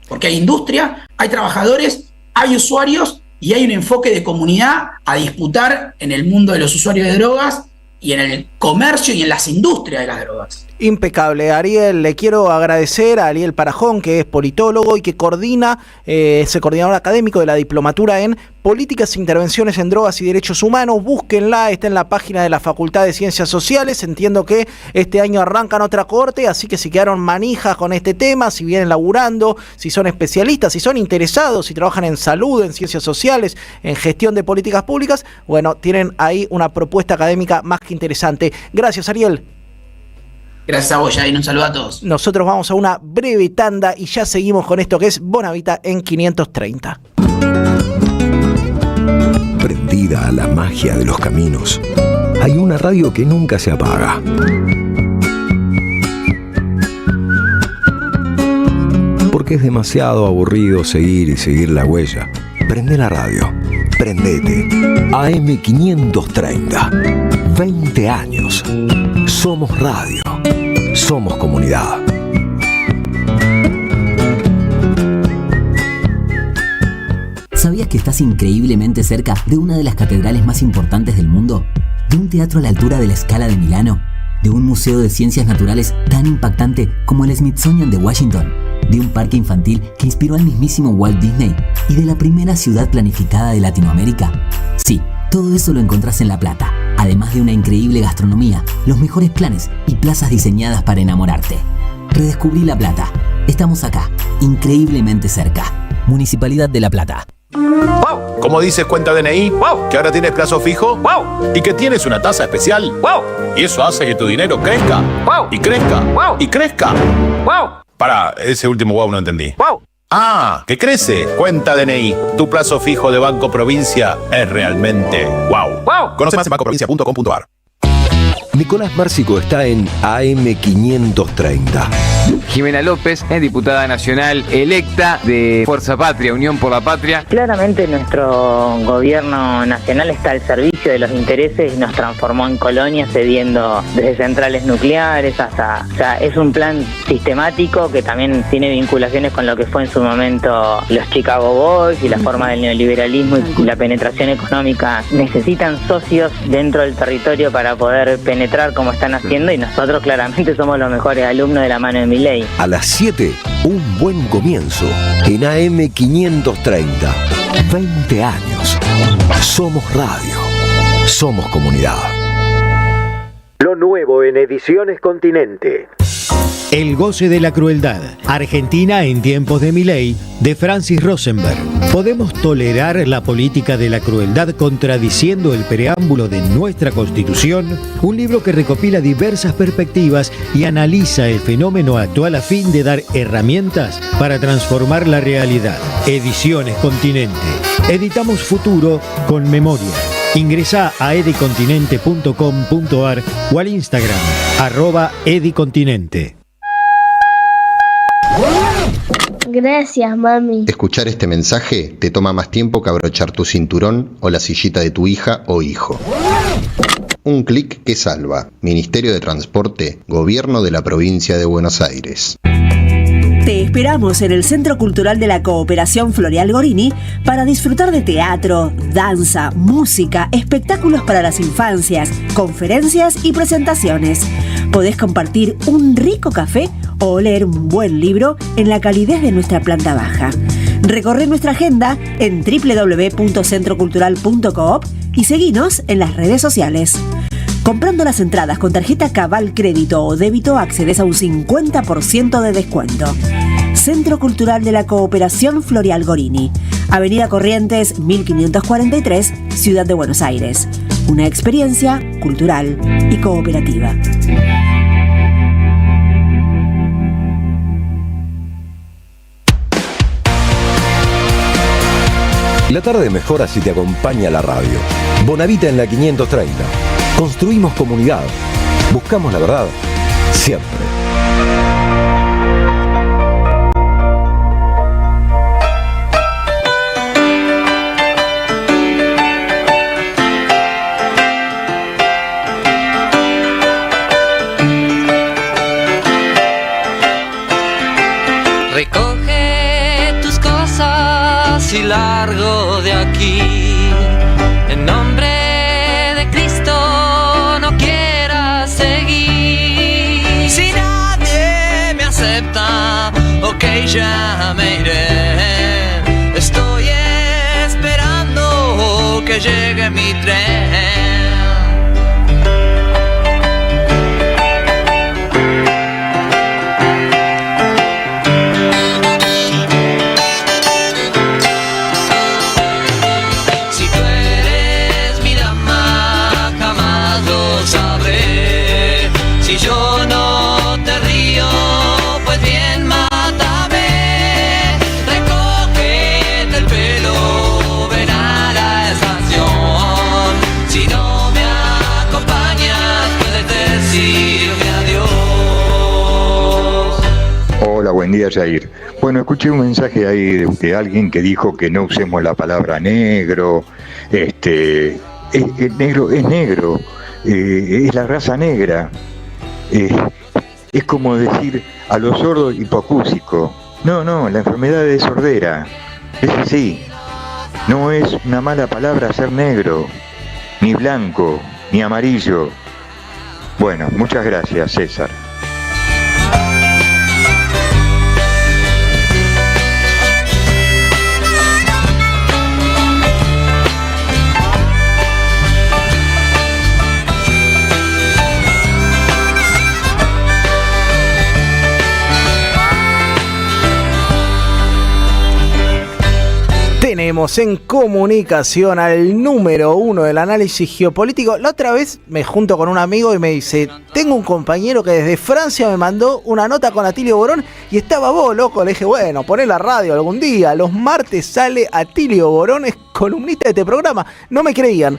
L: Porque hay industria, hay trabajadores, hay usuarios y hay un enfoque de comunidad a disputar en el mundo de los usuarios de drogas y en el comercio y en las industrias de las drogas.
A: Impecable, Ariel. Le quiero agradecer a Ariel Parajón, que es politólogo y que es el coordinador académico de la diplomatura en Políticas e Intervenciones en Drogas y Derechos Humanos. Búsquenla, está en la página de la Facultad de Ciencias Sociales. Entiendo que este año arrancan otra corte, así que si quedaron manijas con este tema, si vienen laburando, si son especialistas, si son interesados, si trabajan en salud, en ciencias sociales, en gestión de políticas públicas, bueno, tienen ahí una propuesta académica más que interesante. Gracias, Ariel.
L: Gracias a vos, Jair. Un saludo a todos.
A: Nosotros vamos a una breve tanda y ya seguimos con esto que es Bonavita en 530.
D: Prendida a la magia de los caminos, hay una radio que nunca se apaga. Porque es demasiado aburrido seguir y seguir la huella. Prende la radio. Prendete. AM530. 20 años. Somos radio. Somos comunidad.
M: ¿Sabías que estás increíblemente cerca de una de las catedrales más importantes del mundo? ¿De un teatro a la altura de la Scala de Milano? ¿De un museo de ciencias naturales tan impactante como el Smithsonian de Washington? ¿De un parque infantil que inspiró al mismísimo Walt Disney? ¿Y de la primera ciudad planificada de Latinoamérica? Sí, todo eso lo encontrás en La Plata, además de una increíble gastronomía, los mejores planes y plazas diseñadas para enamorarte. Redescubrí La Plata. Estamos acá, increíblemente cerca. Municipalidad de La Plata.
N: ¡Wow! ¿Cómo dices cuenta DNI? ¡Wow! ¿Que ahora tienes plazo fijo? ¡Wow! ¿Y que tienes una tasa especial? ¡Wow! Y eso hace que tu dinero crezca. ¡Wow! Y crezca. ¡Wow! Y crezca. ¡Wow! Pará, ese último wow no entendí. ¡Wow! ¡Ah! ¡Que crece! Cuenta DNI. Tu plazo fijo de Banco Provincia es realmente wow. ¡Wow! Conoce más en bancoprovincia.com.ar.
D: Nicolás Márcico está en AM530.
O: Jimena López es diputada nacional electa de Fuerza Patria, Unión por la Patria.
P: Claramente nuestro gobierno nacional está al servicio de los intereses y nos transformó en colonia, cediendo desde centrales nucleares hasta... O sea, es un plan sistemático que también tiene vinculaciones con lo que fue en su momento los Chicago Boys y la forma del neoliberalismo y la penetración económica. Necesitan socios dentro del territorio para poder penetrar como están haciendo y nosotros claramente somos los mejores alumnos de la mano de Milei.
D: A las 7, un buen comienzo en AM530. 20 años. Somos radio. Somos comunidad.
Q: Lo nuevo en Ediciones Continente.
F: El goce de la crueldad. Argentina en tiempos de Milei, de Francis Rosenberg. ¿Podemos tolerar la política de la crueldad contradiciendo el preámbulo de nuestra Constitución? Un libro que recopila diversas perspectivas y analiza el fenómeno actual a fin de dar herramientas para transformar la realidad. Ediciones Continente. Editamos futuro con memoria. Ingresá a edicontinente.com.ar o al Instagram @edicontinente.
R: Gracias, mami.
S: Escuchar este mensaje te toma más tiempo que abrochar tu cinturón o la sillita de tu hija o hijo. Un clic que salva. Ministerio de Transporte, Gobierno de la Provincia de Buenos Aires.
T: Te esperamos en el Centro Cultural de la Cooperación Floreal Gorini para disfrutar de teatro, danza, música, espectáculos para las infancias, conferencias y presentaciones. Podés compartir un rico café o leer un buen libro en la calidez de nuestra planta baja. Recorre nuestra agenda en www.centrocultural.coop y seguinos en las redes sociales. Comprando las entradas con tarjeta Cabal Crédito o Débito accedes a un 50% de descuento. Centro Cultural de la Cooperación Florial Gorini, Avenida Corrientes 1543, Ciudad de Buenos Aires. Una experiencia cultural y cooperativa.
D: La tarde mejora si te acompaña la radio. Bonavita en la 530. Construimos comunidad. Buscamos la verdad. Siempre.
U: Recoge tus cosas y largo de aquí. En nombre de Cristo no quieras seguir. Si nadie me acepta, ok, ya me iré. Estoy esperando que llegue mi tren.
V: Buen día, Jair. Bueno, escuché un mensaje ahí de alguien que dijo que no usemos la palabra negro. El negro es negro, es la raza negra. Es como decir a los sordos hipacúsico. No, la enfermedad es sordera. Es así. No es una mala palabra ser negro, ni blanco, ni amarillo. Bueno, muchas gracias, César.
A: Tenemos en comunicación al número 1 del análisis geopolítico. La otra vez me junto con un amigo y me dice: tengo un compañero que desde Francia me mandó una nota con Atilio Borón y estaba vos, loco. Le dije, bueno, poné la radio algún día. Los martes sale Atilio Borón, es columnista de este programa. No me creían.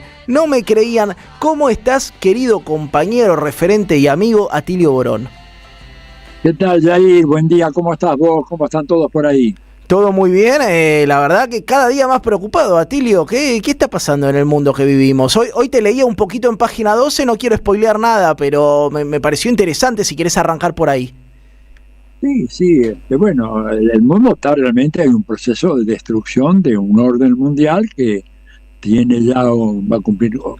A: ¿Cómo estás, querido compañero, referente y amigo Atilio Borón?
W: ¿Qué tal, Jair? Buen día, ¿cómo estás vos? ¿Cómo están todos por ahí?
A: Todo muy bien, la verdad que cada día más preocupado, Atilio. ¿Qué está pasando en el mundo que vivimos? Hoy te leía un poquito en página 12, no quiero spoilear nada, pero me pareció interesante si querés arrancar por ahí.
W: Sí, bueno, el mundo está realmente, hay un proceso de destrucción de un orden mundial que tiene ya,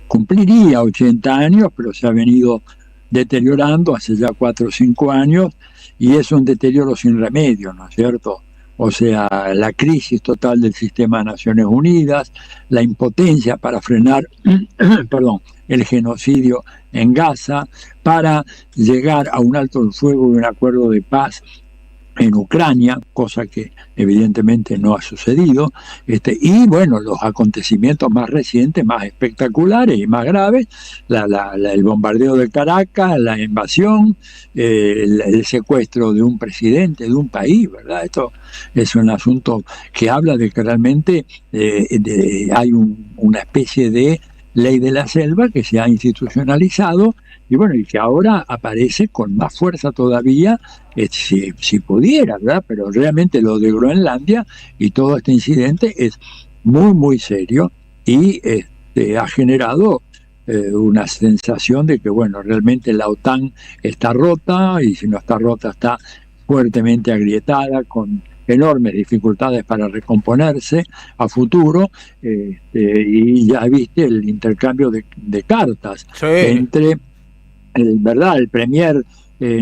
W: cumpliría 80 años, pero se ha venido deteriorando hace ya 4 o 5 años, y es un deterioro sin remedio, ¿no es cierto? O sea, la crisis total del sistema de Naciones Unidas, la impotencia para frenar el genocidio en Gaza, para llegar a un alto el fuego y un acuerdo de paz en Ucrania, cosa que evidentemente no ha sucedido, y bueno, los acontecimientos más recientes, más espectaculares y más graves, el bombardeo de Caracas, la invasión, el secuestro de un presidente de un país, ¿verdad? Esto es un asunto que habla de que realmente hay una especie de ley de la selva que se ha institucionalizado y bueno, y que ahora aparece con más fuerza todavía, si pudiera, ¿verdad? Pero realmente lo de Groenlandia y todo este incidente es muy, muy serio y ha generado una sensación de que, bueno, realmente la OTAN está rota y si no está rota está fuertemente agrietada, con enormes dificultades para recomponerse a futuro, y ya viste el intercambio de cartas entre el premier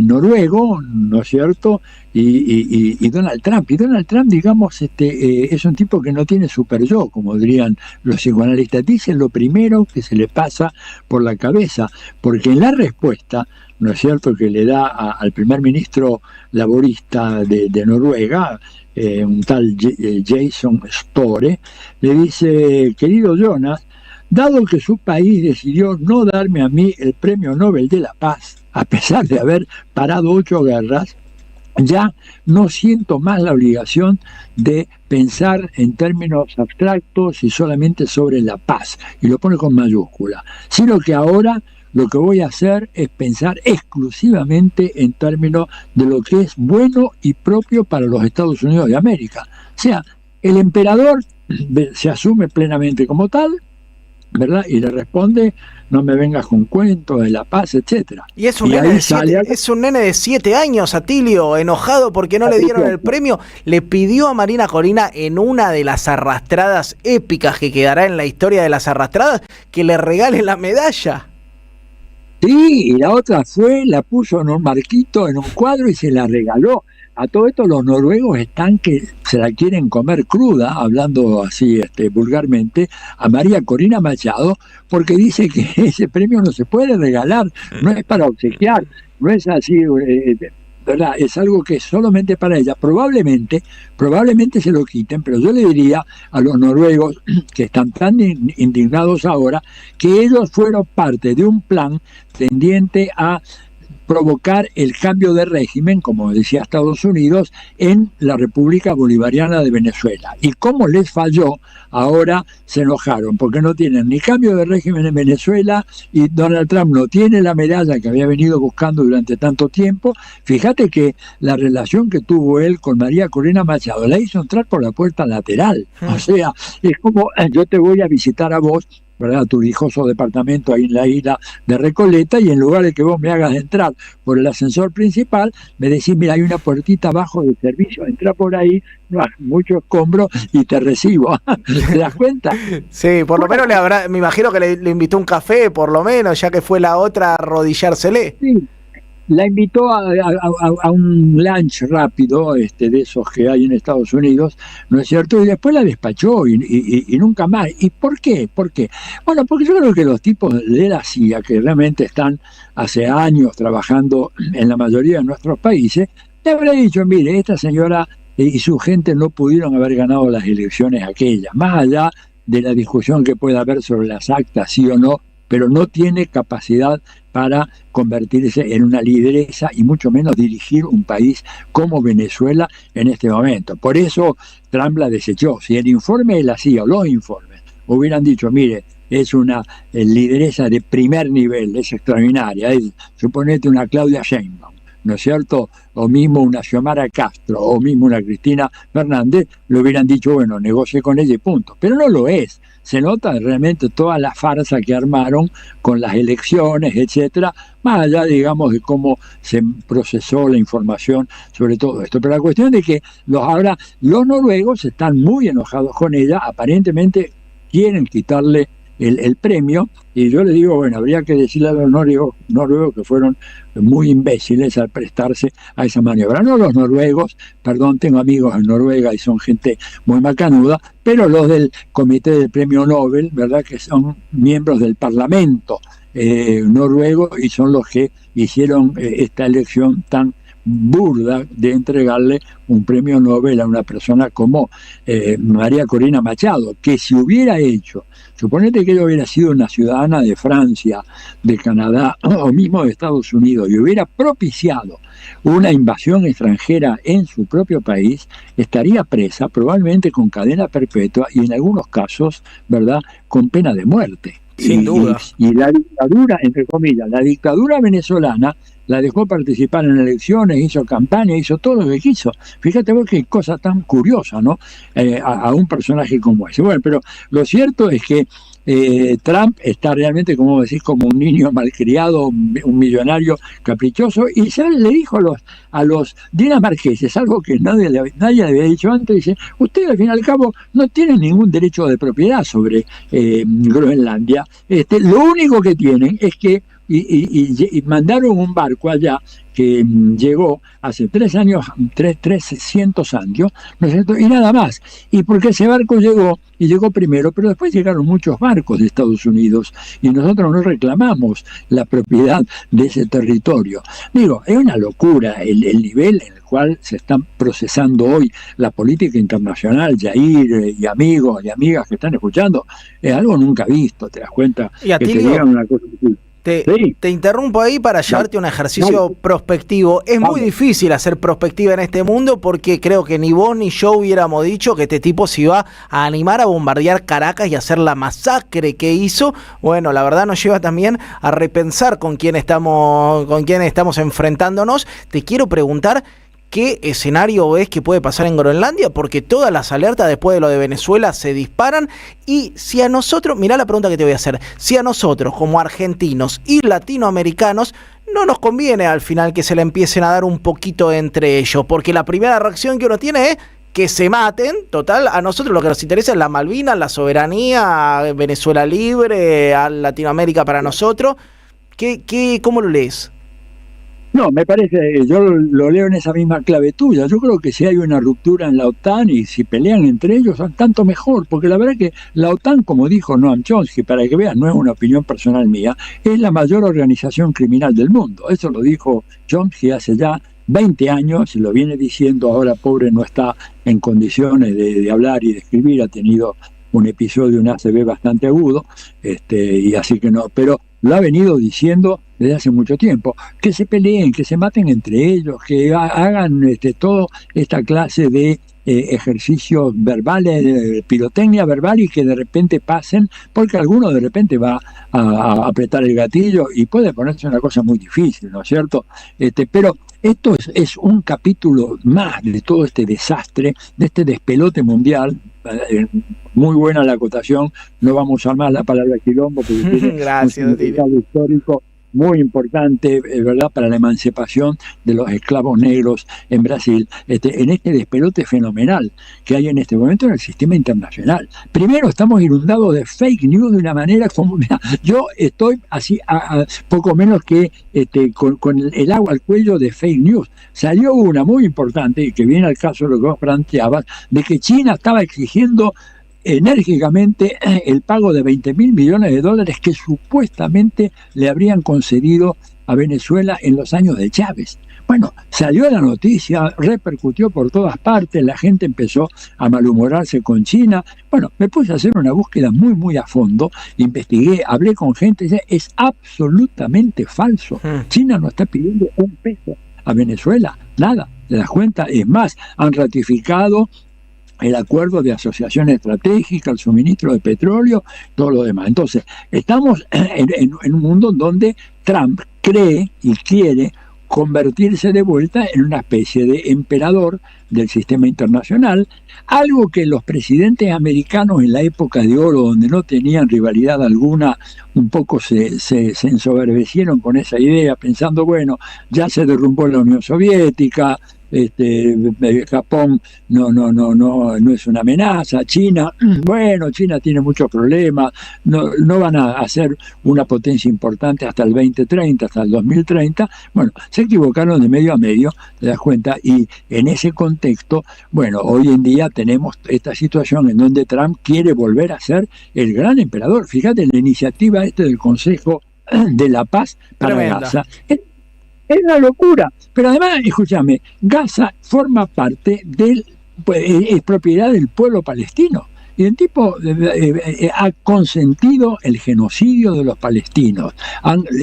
W: noruego, ¿no es cierto? Y Donald Trump. Y Donald Trump, digamos, es un tipo que no tiene super yo, como dirían los psicoanalistas. Dice lo primero que se le pasa por la cabeza, porque en la respuesta, ¿no es cierto?, que le da al primer ministro laborista de Noruega, un tal Jason Store, le dice: querido Jonas, dado que su país decidió no darme a mí el Premio Nobel de la Paz, a pesar de haber parado 8 guerras, ya no siento más la obligación de pensar en términos abstractos y solamente sobre la paz, y lo pone con mayúscula, sino que ahora lo que voy a hacer es pensar exclusivamente en términos de lo que es bueno y propio para los Estados Unidos de América. O sea, el emperador se asume plenamente como tal, ¿verdad? Y le responde: no me vengas con cuentos de la paz, etcétera.
A: Y es un nene de 7 años, Atilio, enojado porque no le dieron el premio. Le pidió a Marina Corina, en una de las arrastradas épicas que quedará en la historia de las arrastradas, que le regale la medalla.
W: Sí, y la otra fue, la puso en un marquito, en un cuadro, y se la regaló. A todo esto los noruegos están que se la quieren comer cruda, hablando así vulgarmente, a María Corina Machado, porque dice que ese premio no se puede regalar, no es para obsequiar, no es así, ¿verdad? Es algo que es solamente para ella. Probablemente se lo quiten, pero yo le diría a los noruegos, que están tan indignados ahora, que ellos fueron parte de un plan tendiente a provocar el cambio de régimen, como decía Estados Unidos, en la República Bolivariana de Venezuela. Y como les falló, ahora se enojaron, porque no tienen ni cambio de régimen en Venezuela, y Donald Trump no tiene la medalla que había venido buscando durante tanto tiempo. Fíjate que la relación que tuvo él con María Corina Machado la hizo entrar por la puerta lateral. O sea, es como: yo te voy a visitar a vos, ¿verdad?, a tu viejoso departamento ahí en la isla de Recoleta, y en lugar de que vos me hagas entrar por el ascensor principal, me decís: mira, hay una puertita abajo de servicio, entra por ahí, no hay mucho escombro y te recibo. ¿Te das cuenta?
A: Sí, por lo menos me imagino que le invitó un café, por lo menos, ya que fue la otra a arrodillársele.
W: Sí. La invitó a un lunch rápido, de esos que hay en Estados Unidos, ¿no es cierto? Y después la despachó y nunca más. ¿Y por qué? ¿Por qué? Bueno, porque yo creo que los tipos de la CIA, que realmente están hace años trabajando en la mayoría de nuestros países, le habrá dicho: mire, esta señora y su gente no pudieron haber ganado las elecciones aquellas, más allá de la discusión que pueda haber sobre las actas, sí o no, pero no tiene capacidad para convertirse en una lideresa y mucho menos dirigir un país como Venezuela en este momento. Por eso Trump la desechó. Si el informe de la CIA o los informes hubieran dicho: mire, es una lideresa de primer nivel, es extraordinaria, es, suponete, una Claudia Sheinbaum, ¿no es cierto?, o mismo una Xiomara Castro, o mismo una Cristina Fernández, le hubieran dicho: bueno, negocie con ella y punto. Pero no lo es. Se nota realmente toda la farsa que armaron con las elecciones, etcétera, más allá, digamos, de cómo se procesó la información sobre todo esto. Pero la cuestión es que ahora los noruegos están muy enojados con ella, aparentemente quieren quitarle el premio, y yo le digo: bueno, habría que decirle a los noruegos que fueron muy imbéciles al prestarse a esa maniobra. No los noruegos, perdón, tengo amigos en Noruega y son gente muy macanuda, pero los del Comité del Premio Nobel, ¿verdad?, que son miembros del Parlamento noruego, y son los que hicieron esta elección tan burda de entregarle un premio Nobel a una persona como María Corina Machado, que si hubiera hecho, suponete que ella hubiera sido una ciudadana de Francia, de Canadá o mismo de Estados Unidos, y hubiera propiciado una invasión extranjera en su propio país, estaría presa probablemente con cadena perpetua y en algunos casos, ¿verdad?, con pena de muerte.
A: Sin duda.
W: Y la dictadura, entre comillas, la dictadura venezolana la dejó participar en elecciones, hizo campaña, hizo todo lo que quiso. Fíjate vos qué cosa tan curiosa, ¿no?, a un personaje como ese. Bueno, pero lo cierto es que Trump está realmente, como decís, como un niño malcriado, un millonario caprichoso, y ya le dijo a los dinamarqueses algo que nadie le había dicho antes. Dice: ustedes al fin y al cabo no tienen ningún derecho de propiedad sobre Groenlandia, lo único que tienen es que y mandaron un barco allá que llegó hace 300 años, ¿no es cierto? Y nada más. Y porque ese barco llegó primero, pero después llegaron muchos barcos de Estados Unidos y nosotros no reclamamos la propiedad de ese territorio. Digo, es una locura el nivel en el cual se están procesando hoy la política internacional. Jair y amigos y amigas que están escuchando, es algo nunca visto, ¿te das cuenta?
A: Y a
W: que
A: ti,
W: te digan una cosa así.
A: Te interrumpo ahí para llevarte un ejercicio prospectivo. Es muy difícil hacer prospectiva en este mundo porque creo que ni vos ni yo hubiéramos dicho que este tipo se iba a animar a bombardear Caracas y hacer la masacre que hizo. Bueno, la verdad nos lleva también a repensar con quién estamos enfrentándonos. Te quiero preguntar, ¿qué escenario ves que puede pasar en Groenlandia? Porque todas las alertas después de lo de Venezuela se disparan. Y si a nosotros, mirá la pregunta que te voy a hacer, si a nosotros como argentinos y latinoamericanos no nos conviene al final que se le empiecen a dar un poquito entre ellos, porque la primera reacción que uno tiene es que se maten. Total, a nosotros lo que nos interesa es la Malvinas, la soberanía, Venezuela libre, a Latinoamérica para nosotros. ¿Cómo lo lees?
W: No, me parece, yo lo leo en esa misma clave tuya. Yo creo que si hay una ruptura en la OTAN y si pelean entre ellos, tanto mejor, porque la verdad que la OTAN, como dijo Noam Chomsky, para que vean, no es una opinión personal mía, es la mayor organización criminal del mundo. Eso lo dijo Chomsky hace ya 20 años, y lo viene diciendo. Ahora, pobre, no está en condiciones de hablar y de escribir, ha tenido un episodio, un ACV bastante agudo, y así que no, pero lo ha venido diciendo desde hace mucho tiempo, que se peleen, que se maten entre ellos, que hagan toda esta clase de ejercicios verbales, pirotecnia verbal, y que de repente pasen, porque alguno de repente va a apretar el gatillo y puede ponerse una cosa muy difícil, ¿no es cierto? Pero esto es un capítulo más de todo este desastre, de este despelote mundial. Muy buena la acotación, no vamos a usar más la palabra quilombo porque tiene
A: Gracias,
W: un significado histórico muy importante, ¿verdad?, para la emancipación de los esclavos negros en Brasil, en este despelote fenomenal que hay en este momento en el sistema internacional. Primero, estamos inundados de fake news de una manera como... Mira, yo estoy así, a poco menos que con el agua al cuello de fake news. Salió una muy importante, y que viene al caso de lo que vos planteabas, de que China estaba exigiendo enérgicamente el pago de $20.000 millones que supuestamente le habrían concedido a Venezuela en los años de Chávez. Bueno, salió la noticia, repercutió por todas partes, la gente empezó a malhumorarse con China. Bueno, me puse a hacer una búsqueda muy, muy a fondo, investigué, hablé con gente, es absolutamente falso. China no está pidiendo un peso a Venezuela, nada, ¿te das cuenta? Es más, han ratificado el acuerdo de asociación estratégica, el suministro de petróleo, todo lo demás. Entonces, estamos en un mundo donde Trump cree y quiere convertirse de vuelta en una especie de emperador del sistema internacional, algo que los presidentes americanos en la época de oro, donde no tenían rivalidad alguna, un poco se ensoberbecieron con esa idea, pensando, bueno, ya se derrumbó la Unión Soviética, Japón no es una amenaza, China, bueno, China tiene muchos problemas, no van a ser una potencia importante hasta el 2030, hasta el 2030, bueno, se equivocaron de medio a medio, te das cuenta, y en ese contexto, bueno, hoy en día tenemos esta situación en donde Trump quiere volver a ser el gran emperador. Fíjate, la iniciativa del Consejo de la Paz para
A: Tremenda.
W: Gaza, es una locura, pero además, escúchame, Gaza forma parte es propiedad del pueblo palestino, y el tipo ha consentido el genocidio de los palestinos,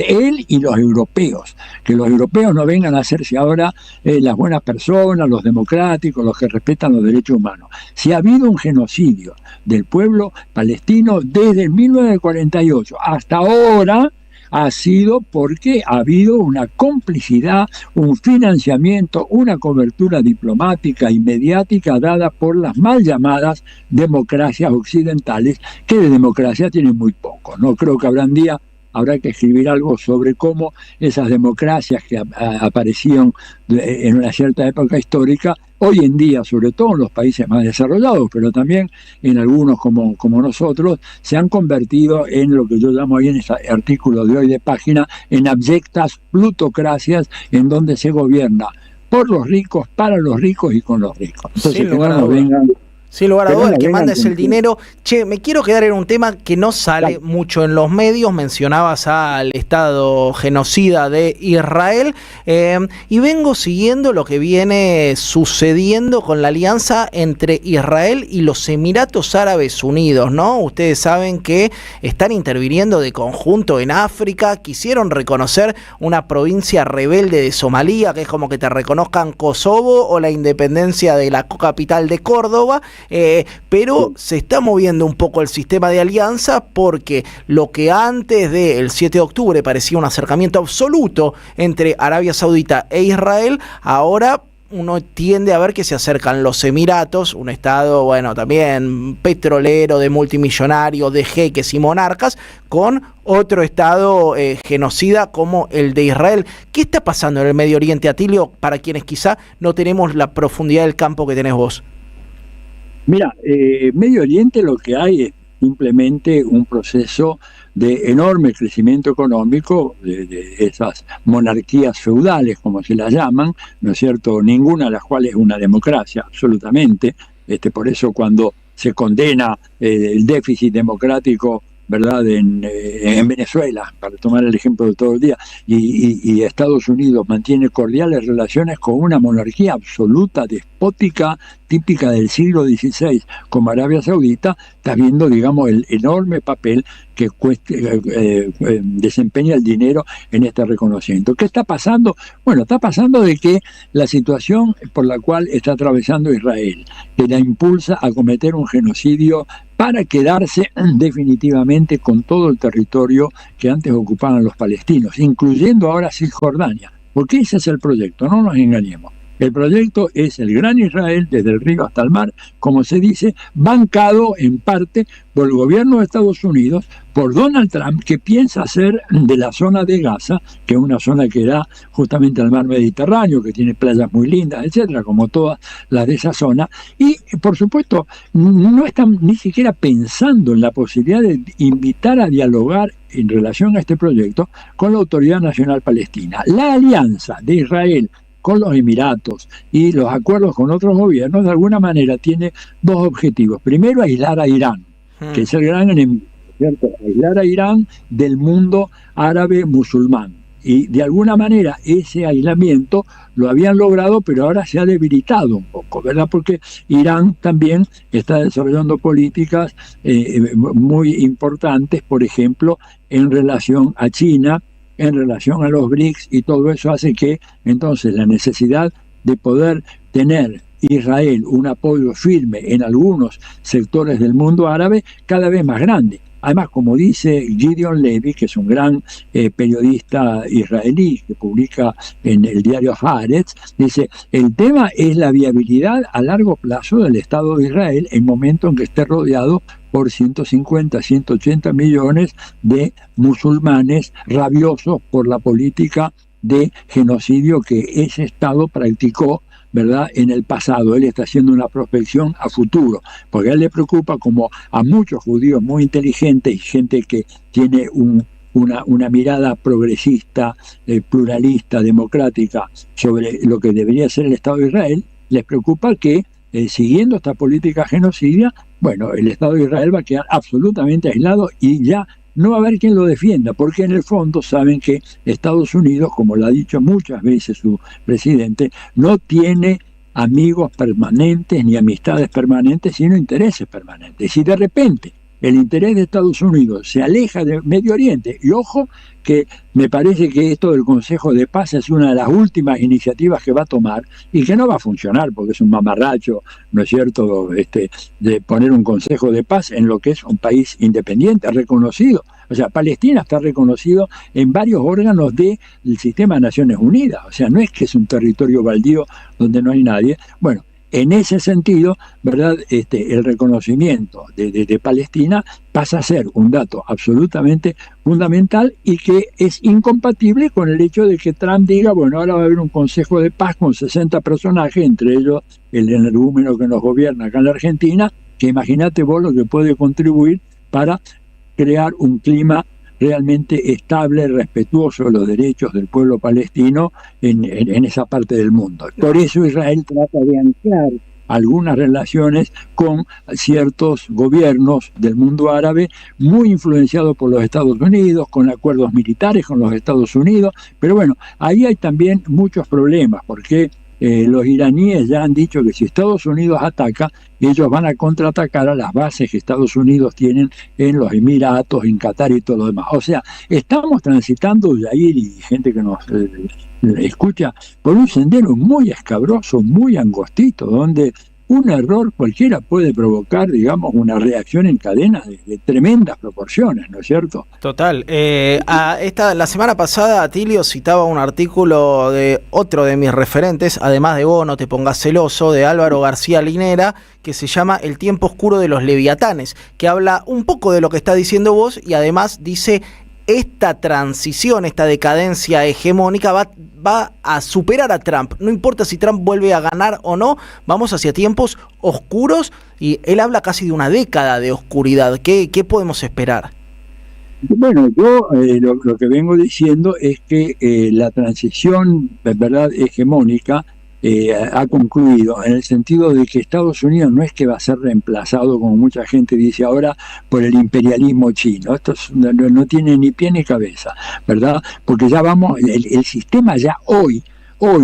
W: él y los europeos, que los europeos no vengan a hacerse ahora las buenas personas, los democráticos, los que respetan los derechos humanos. Si ha habido un genocidio del pueblo palestino desde el 1948 hasta ahora, ha sido porque ha habido una complicidad, un financiamiento, una cobertura diplomática y mediática dada por las mal llamadas democracias occidentales, que de democracia tienen muy poco. No creo que habrá que escribir algo sobre cómo esas democracias que aparecieron en una cierta época histórica, hoy en día, sobre todo en los países más desarrollados, pero también en algunos como nosotros, se han convertido en lo que yo llamo ahí en ese artículo de hoy de página, en abyectas plutocracias en donde se gobierna por los ricos, para los ricos y con los ricos. Entonces,
A: sin lugar a dudas. Sin lugar a dudas, el que manda es el dinero. Che, me quiero quedar en un tema que no sale mucho en los medios. Mencionabas al Estado genocida de Israel, y vengo siguiendo lo que viene sucediendo con la alianza entre Israel y los Emiratos Árabes Unidos, ¿no? Ustedes saben que están interviniendo de conjunto en África, quisieron reconocer una provincia rebelde de Somalia, que es como que te reconozcan Kosovo o la independencia de la capital de Córdoba. Pero se está moviendo un poco el sistema de alianza, porque lo que antes del 7 de octubre parecía un acercamiento absoluto entre Arabia Saudita e Israel, ahora uno tiende a ver que se acercan los Emiratos, un estado, bueno, también petrolero, de multimillonarios, de jeques y monarcas, con otro estado genocida como el de Israel. ¿Qué está pasando en el Medio Oriente, Atilio, para quienes quizá no tenemos la profundidad del campo que tenés vos?
W: Mira, Medio Oriente lo que hay es simplemente un proceso de enorme crecimiento económico de esas monarquías feudales, como se las llaman, ¿no es cierto? Ninguna de las cuales es una democracia, absolutamente. Por eso cuando se condena el déficit democrático, ¿verdad?, en Venezuela, para tomar el ejemplo de todo el día, y Estados Unidos mantiene cordiales relaciones con una monarquía absoluta, despótica, típica del siglo XVI, como Arabia Saudita, está viendo, digamos, el enorme papel que desempeña el dinero en este reconocimiento. ¿Qué está pasando? Bueno, está pasando de que la situación por la cual está atravesando Israel, que la impulsa a cometer un genocidio para quedarse definitivamente con todo el territorio que antes ocupaban los palestinos, incluyendo ahora Cisjordania, porque ese es el proyecto, no nos engañemos. El proyecto es el Gran Israel, desde el río hasta el mar, como se dice, bancado en parte por el gobierno de Estados Unidos, por Donald Trump, que piensa hacer de la zona de Gaza, que es una zona que da justamente al mar Mediterráneo, que tiene playas muy lindas, etcétera, como todas las de esa zona, y por supuesto no están ni siquiera pensando en la posibilidad de invitar a dialogar en relación a este proyecto con la Autoridad Nacional Palestina. La alianza de Israel con los Emiratos y los acuerdos con otros gobiernos, de alguna manera tiene dos objetivos. Primero, aislar a Irán, que es el gran enemigo, ¿cierto? Aislar a Irán del mundo árabe musulmán. Y de alguna manera ese aislamiento lo habían logrado, pero ahora se ha debilitado un poco, ¿verdad? Porque Irán también está desarrollando políticas muy importantes, por ejemplo, en relación a China, en relación a los BRICS, y todo eso hace que entonces la necesidad de poder tener Israel un apoyo firme en algunos sectores del mundo árabe cada vez más grande. Además, como dice Gideon Levy, que es un gran periodista israelí que publica en el diario Haaretz, dice, el tema es la viabilidad a largo plazo del Estado de Israel en momento en que esté rodeado por 150, 180 millones de musulmanes rabiosos por la política de genocidio que ese Estado practicó, ¿verdad?, en el pasado. Él está haciendo una prospección a futuro, porque a él le preocupa, como a muchos judíos muy inteligentes y gente que tiene una mirada progresista, pluralista, democrática sobre lo que debería ser el Estado de Israel, les preocupa que siguiendo esta política genocida, bueno, el Estado de Israel va a quedar absolutamente aislado y ya no va a haber quien lo defienda, porque en el fondo saben que Estados Unidos, como lo ha dicho muchas veces su presidente, no tiene amigos permanentes ni amistades permanentes, sino intereses permanentes. Si de repente el interés de Estados Unidos se aleja del Medio Oriente, y ojo que me parece que esto del Consejo de Paz es una de las últimas iniciativas que va a tomar y que no va a funcionar porque es un mamarracho, ¿no es cierto?, de poner un Consejo de Paz en lo que es un país independiente, reconocido. O sea, Palestina está reconocido en varios órganos del sistema de Naciones Unidas. O sea, no es que es un territorio baldío donde no hay nadie. Bueno, en ese sentido, ¿verdad? El reconocimiento de Palestina pasa a ser un dato absolutamente fundamental y que es incompatible con el hecho de que Trump diga, bueno, ahora va a haber un Consejo de Paz con 60 personajes, entre ellos el energúmeno que nos gobierna acá en la Argentina, que imagínate vos lo que puede contribuir para crear un clima realmente estable, respetuoso de los derechos del pueblo palestino en esa parte del mundo. Por eso Israel trata de anclar algunas relaciones con ciertos gobiernos del mundo árabe muy influenciados por los Estados Unidos, con acuerdos militares con los Estados Unidos, pero bueno, ahí hay también muchos problemas, porque los iraníes ya han dicho que si Estados Unidos ataca, ellos van a contraatacar a las bases que Estados Unidos tienen en los Emiratos, en Qatar y todo lo demás. O sea, estamos transitando, Yair y gente que nos escucha, por un sendero muy escabroso, muy angostito, donde un error cualquiera puede provocar, digamos, una reacción en cadena de tremendas proporciones, ¿no es cierto?
A: Total. La semana pasada Atilio citaba un artículo de otro de mis referentes, además de vos, no te pongas celoso, de Álvaro García Linera, que se llama El tiempo oscuro de los leviatanes, que habla un poco de lo que está diciendo vos y además dice: esta transición, esta decadencia hegemónica va a superar a Trump. No importa si Trump vuelve a ganar o no, vamos hacia tiempos oscuros y él habla casi de una década de oscuridad. ¿Qué podemos esperar?
W: Bueno, yo lo que vengo diciendo es que la transición, ¿verdad?, hegemónica ha concluido, en el sentido de que Estados Unidos no es que va a ser reemplazado, como mucha gente dice ahora, por el imperialismo chino. Esto no tiene ni pie ni cabeza, ¿verdad? Porque ya vamos, el sistema ya hoy,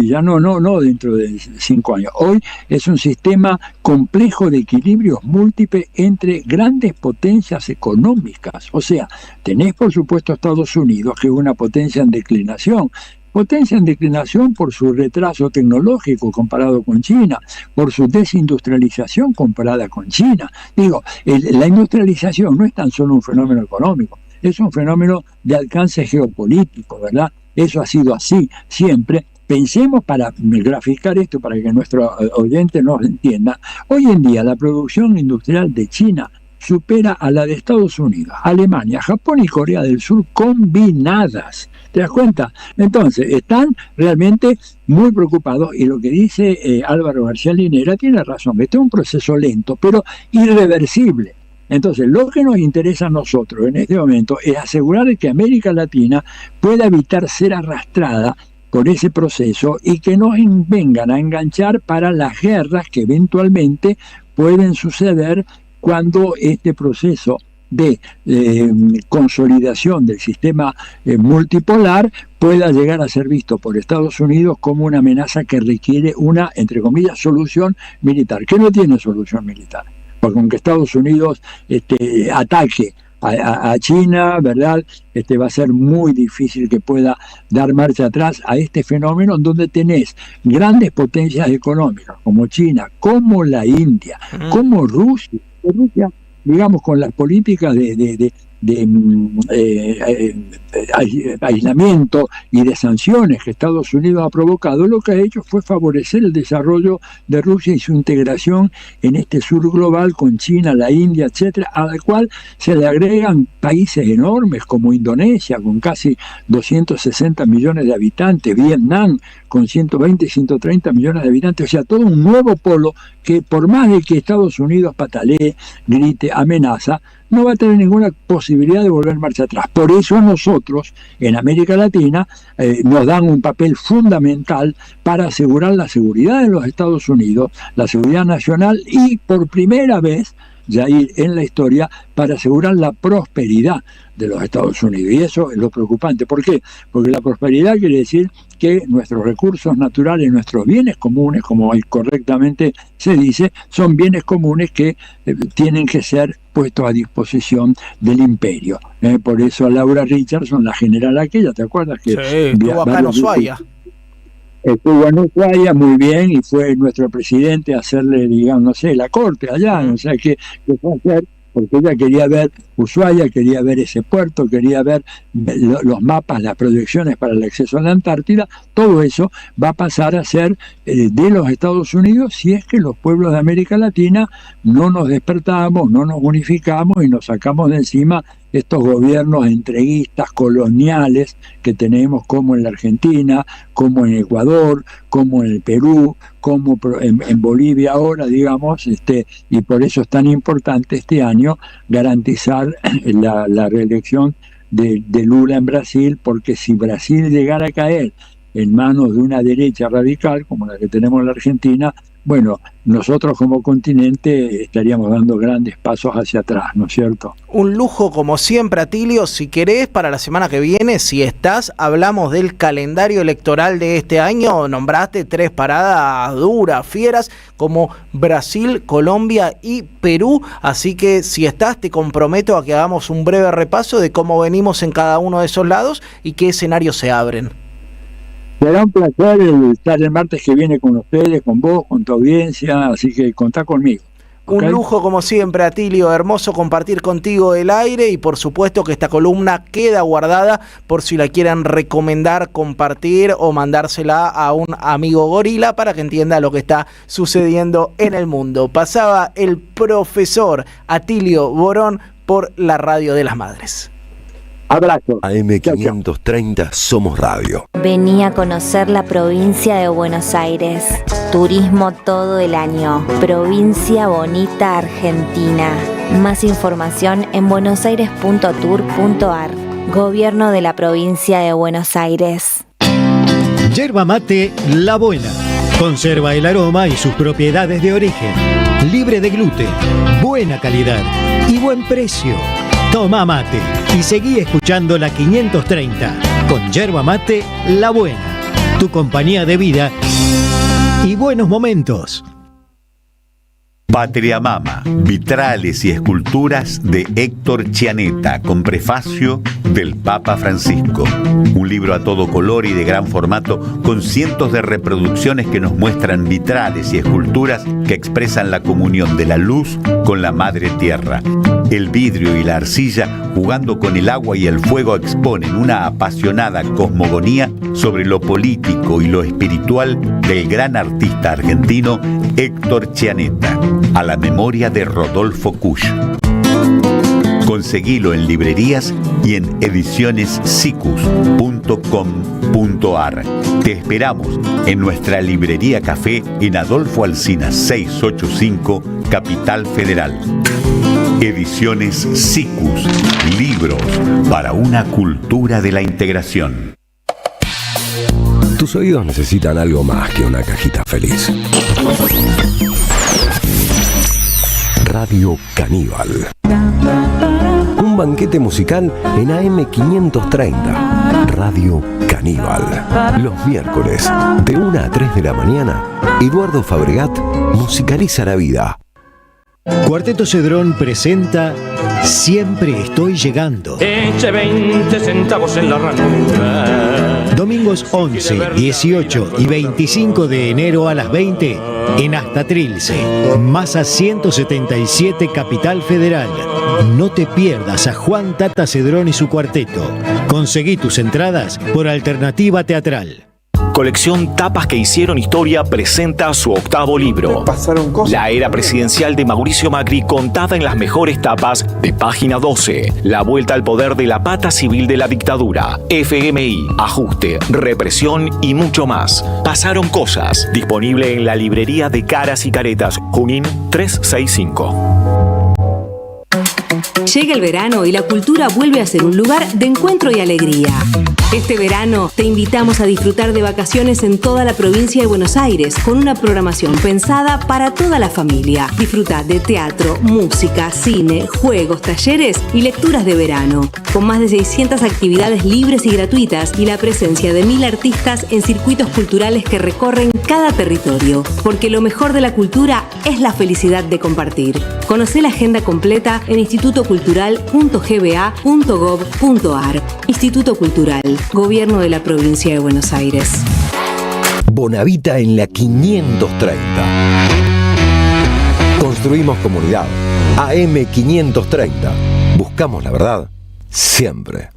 W: ya no dentro de 5 años, hoy es un sistema complejo de equilibrios múltiples entre grandes potencias económicas. O sea, tenés por supuesto Estados Unidos, que es una potencia en declinación, por su retraso tecnológico comparado con China, por su desindustrialización comparada con China. Digo, la industrialización no es tan solo un fenómeno económico, es un fenómeno de alcance geopolítico, ¿verdad? Eso ha sido así siempre. Pensemos, para graficar esto, para que nuestro oyente nos entienda, hoy en día la producción industrial de China supera a la de Estados Unidos, Alemania, Japón y Corea del Sur combinadas. ¿Te das cuenta? Entonces, están realmente muy preocupados y lo que dice Álvaro García Linera tiene razón. Este es un proceso lento, pero irreversible. Entonces, lo que nos interesa a nosotros en este momento es asegurar que América Latina pueda evitar ser arrastrada por ese proceso y que nos vengan a enganchar para las guerras que eventualmente pueden suceder cuando este proceso de consolidación del sistema multipolar pueda llegar a ser visto por Estados Unidos como una amenaza que requiere una, entre comillas, solución militar, que no tiene solución militar, porque aunque Estados Unidos ataque a China, ¿verdad?, va a ser muy difícil que pueda dar marcha atrás a este fenómeno donde tenés grandes potencias económicas como China, como la India, como Rusia, digamos, con las políticas de aislamiento y de sanciones que Estados Unidos ha provocado, lo que ha hecho fue favorecer el desarrollo de Rusia y su integración en este sur global con China, la India, etcétera, a la cual se le agregan países enormes como Indonesia, con casi 260 millones de habitantes, Vietnam, con 120 y 130 millones de habitantes, o sea, todo un nuevo polo que, por más de que Estados Unidos patalee, grite, amenaza, no va a tener ninguna posibilidad de volver marcha atrás. Por eso a nosotros, en América Latina, nos dan un papel fundamental para asegurar la seguridad de los Estados Unidos, la seguridad nacional y, por primera vez, ya ir en la historia, para asegurar la prosperidad de los Estados Unidos. Y eso es lo preocupante. ¿Por qué? Porque la prosperidad quiere decir que nuestros recursos naturales, nuestros bienes comunes, como correctamente se dice, son bienes comunes que tienen que ser puestos a disposición del imperio. Por eso Laura Richardson, la general aquella, ¿te acuerdas? Que
A: estuvo acá en Ushuaia.
W: Estuvo en Ushuaia muy bien y fue nuestro presidente a hacerle, digamos, no sé, la corte allá, o sea, que fue a hacer porque ella quería ver Ushuaia, quería ver ese puerto, quería ver los mapas, las proyecciones para el acceso a la Antártida. Todo eso va a pasar a ser de los Estados Unidos si es que los pueblos de América Latina no nos despertamos, no nos unificamos y nos sacamos de encima estos gobiernos entreguistas, coloniales que tenemos, como en la Argentina, como en Ecuador, como en el Perú, como en Bolivia ahora, digamos, y por eso es tan importante este año garantizar la reelección de Lula en Brasil, porque si Brasil llegara a caer en manos de una derecha radical, como la que tenemos en la Argentina, bueno, nosotros como continente estaríamos dando grandes pasos hacia atrás, ¿no es cierto?
A: Un lujo como siempre, Atilio. Si querés, para la semana que viene, si estás, hablamos del calendario electoral de este año. Nombraste 3 paradas duras, fieras, como Brasil, Colombia y Perú. Así que si estás, te comprometo a que hagamos un breve repaso de cómo venimos en cada uno de esos lados y qué escenarios se abren.
W: Será un placer estar el martes que viene con ustedes, con vos, con tu audiencia, así que contá conmigo.
A: Un lujo como siempre, Atilio, hermoso compartir contigo el aire y por supuesto que esta columna queda guardada por si la quieren recomendar, compartir o mandársela a un amigo gorila para que entienda lo que está sucediendo en el mundo. Pasaba el profesor Atilio Borón por la Radio de las Madres.
W: Abrazo.
D: AM530 Somos Radio.
H: Vení a conocer la provincia de Buenos Aires. Turismo todo el año. Provincia bonita Argentina. Más información en buenosaires.tour.ar. Gobierno de la provincia de Buenos Aires.
F: Yerba mate La Buena. Conserva el aroma y sus propiedades de origen. Libre de gluten, buena calidad y buen precio. Toma mate y seguí escuchando la 530 con Yerba Mate La Buena, tu compañía de vida y buenos momentos.
G: Patria Mama, vitrales y esculturas de Héctor Chianetta, con prefacio del Papa Francisco. Un libro a todo color y de gran formato, con cientos de reproducciones que nos muestran vitrales y esculturas que expresan la comunión de la luz con la Madre Tierra. El vidrio y la arcilla, jugando con el agua y el fuego, exponen una apasionada cosmogonía sobre lo político y lo espiritual del gran artista argentino Héctor Chianetta, a la memoria de Rodolfo Kusch. Conseguilo en librerías y en edicionessicus.com.ar. Te esperamos en nuestra librería café en Adolfo Alsina 685, Capital Federal. Ediciones Sicus, libros para una cultura de la integración.
D: Tus oídos necesitan algo más que una cajita feliz. Radio Caníbal. Un banquete musical en AM530. Radio Caníbal. Los miércoles, de 1 a 3 de la mañana, Eduardo Fabregat musicaliza la vida.
F: Cuarteto Cedrón presenta Siempre estoy llegando.
U: Eche 20 centavos en la ranura.
F: Domingos 11, 18 y 25 de enero a las 20 en Hasta Trilce, Masa 177, Capital Federal. No te pierdas a Juan Tata Cedrón y su cuarteto. Conseguí tus entradas por Alternativa Teatral.
B: Colección Tapas que hicieron historia presenta su 8º libro. La era presidencial de Mauricio Macri contada en las mejores tapas de Página 12. La vuelta al poder de la pata civil de la dictadura. FMI, ajuste, represión y mucho más. Pasaron cosas. Disponible en la librería de Caras y Caretas, Junín 365.
I: Llega el verano y la cultura vuelve a ser un lugar de encuentro y alegría. Este verano te invitamos a disfrutar de vacaciones en toda la provincia de Buenos Aires con una programación pensada para toda la familia. Disfruta de teatro, música, cine, juegos, talleres y lecturas de verano. Con más de 600 actividades libres y gratuitas y la presencia de 1000 artistas en circuitos culturales que recorren cada territorio. Porque lo mejor de la cultura es la felicidad de compartir. Conocé la agenda completa en institutocultural.gba.gov.ar. Instituto Cultural, Gobierno de la Provincia de Buenos Aires.
D: Bonavita en la 530. Construimos comunidad. AM530. Buscamos la verdad siempre.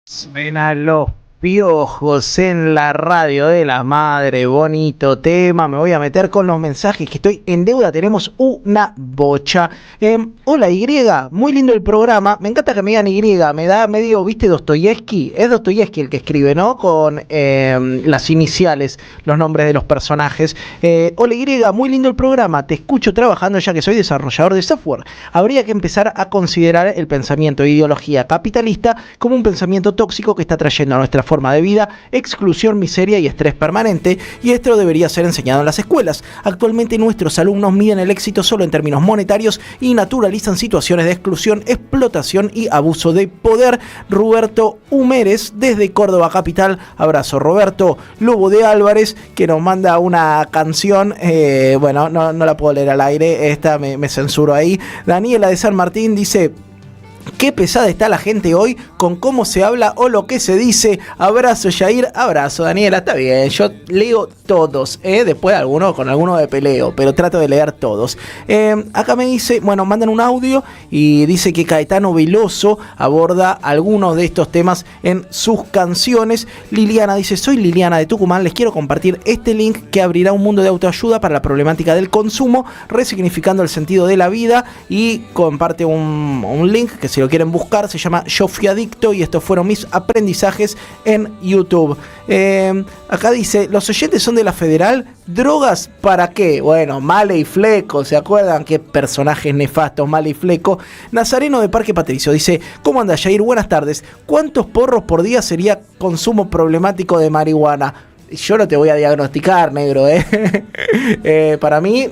A: Suenan los piojos en la radio de la madre, bonito tema. Me voy a meter con los mensajes que estoy en deuda, tenemos una bocha. Hola Y, muy lindo el programa, me encanta que me digan Y, me da medio, ¿viste Dostoyevsky? Es Dostoyevsky el que escribe, ¿no? Con las iniciales, los nombres de los personajes. Hola Y, muy lindo el programa, te escucho trabajando ya que soy desarrollador de software. Habría que empezar a considerar el pensamiento de ideología capitalista como un pensamiento tóxico que está trayendo a nuestra forma de vida exclusión, miseria y estrés permanente, y esto debería ser enseñado en las escuelas. Actualmente nuestros alumnos miden el éxito solo en términos monetarios y naturalizan situaciones de exclusión, explotación y abuso de poder. Roberto Humérez desde Córdoba capital. Abrazo Roberto. Lobo de Álvarez que nos manda una canción, bueno, no la puedo leer al aire, esta me censuro ahí. Daniela de San Martín dice: qué pesada está la gente hoy con cómo se habla o lo que se dice. Abrazo Yair, abrazo Daniela, está bien, yo leo todos, después con alguno de peleo, pero trato de leer todos. Acá me dice, bueno, mandan un audio y dice que Caetano Veloso aborda algunos de estos temas en sus canciones. Liliana dice: soy Liliana de Tucumán, les quiero compartir este link que abrirá un mundo de autoayuda para la problemática del consumo, resignificando el sentido de la vida, y comparte un link que si lo quieren buscar se llama Yo Fui Adicto y estos fueron mis aprendizajes en YouTube. Acá dice: los oyentes son de la Federal, ¿drogas para qué? Bueno, Male y Fleco, ¿se acuerdan? Qué personajes nefastos, Male y Fleco. Nazareno de Parque Patricio dice: ¿cómo anda Jair? Buenas tardes. ¿Cuántos porros por día sería consumo problemático de marihuana? Yo no te voy a diagnosticar, negro, para mí,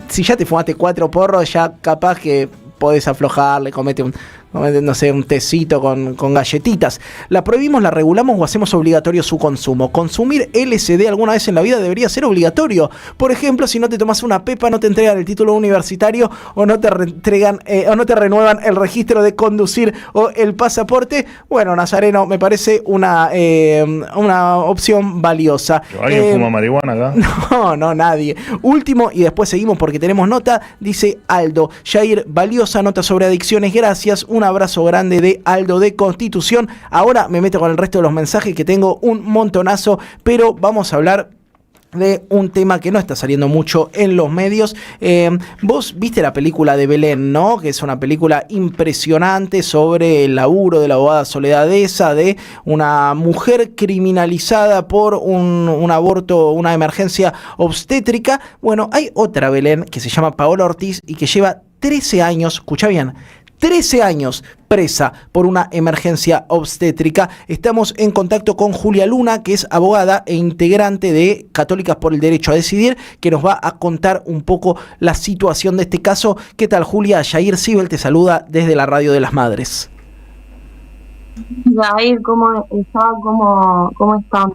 A: si ya te fumaste 4 porros, ya capaz que podés aflojarle, comete no sé, un tecito con galletitas. ¿La prohibimos, la regulamos o hacemos obligatorio su consumo? Consumir LSD alguna vez en la vida debería ser obligatorio. Por ejemplo, si no te tomas una pepa, no te entregan el título universitario o no te renuevan el registro de conducir o el pasaporte. Bueno, Nazareno, me parece una opción valiosa.
C: ¿Alguien fuma marihuana acá?
A: No, nadie. Último, y después seguimos porque tenemos nota, dice Aldo. Jair, valiosa nota sobre adicciones, gracias. Un abrazo grande de Aldo de Constitución. Ahora me meto con el resto de los mensajes, que tengo un montonazo, pero vamos a hablar de un tema que no está saliendo mucho en los medios. Vos viste la película de Belén, ¿no? Que es una película impresionante sobre el laburo de la abogada Soledad Eza, de una mujer criminalizada por un aborto, una emergencia obstétrica. Bueno, hay otra Belén que se llama Paola Ortiz y que lleva 13 años, escucha bien, 13 años presa por una emergencia obstétrica. Estamos en contacto con Julia Luna, que es abogada e integrante de Católicas por el Derecho a Decidir, que nos va a contar un poco la situación de este caso. ¿Qué tal, Julia? Jair Sibel te saluda desde la Radio de las Madres.
E: Jair, ¿cómo están?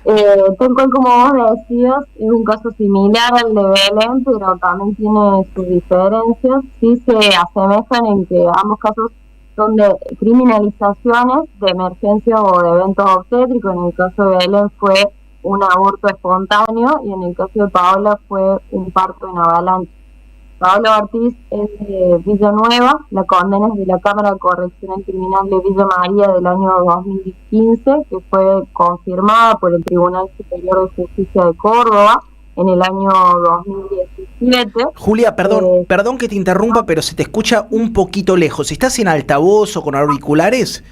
E: Tal cual como vos decías, es un caso similar al de Belén, pero también tiene sus diferencias. Sí se asemejan en que ambos casos son de criminalizaciones de emergencia o de eventos obstétricos. En el caso de Belén fue un aborto espontáneo y en el caso de Paola fue un parto en avalancha. Paola Ortiz es de Villanueva, la condena es de la Cámara Correccional Criminal de Villa María del año 2015, que fue confirmada por el Tribunal Superior de Justicia de Córdoba en el año 2017.
A: Julia, perdón que te interrumpa, pero se te escucha un poquito lejos. ¿Estás en altavoz o con auriculares?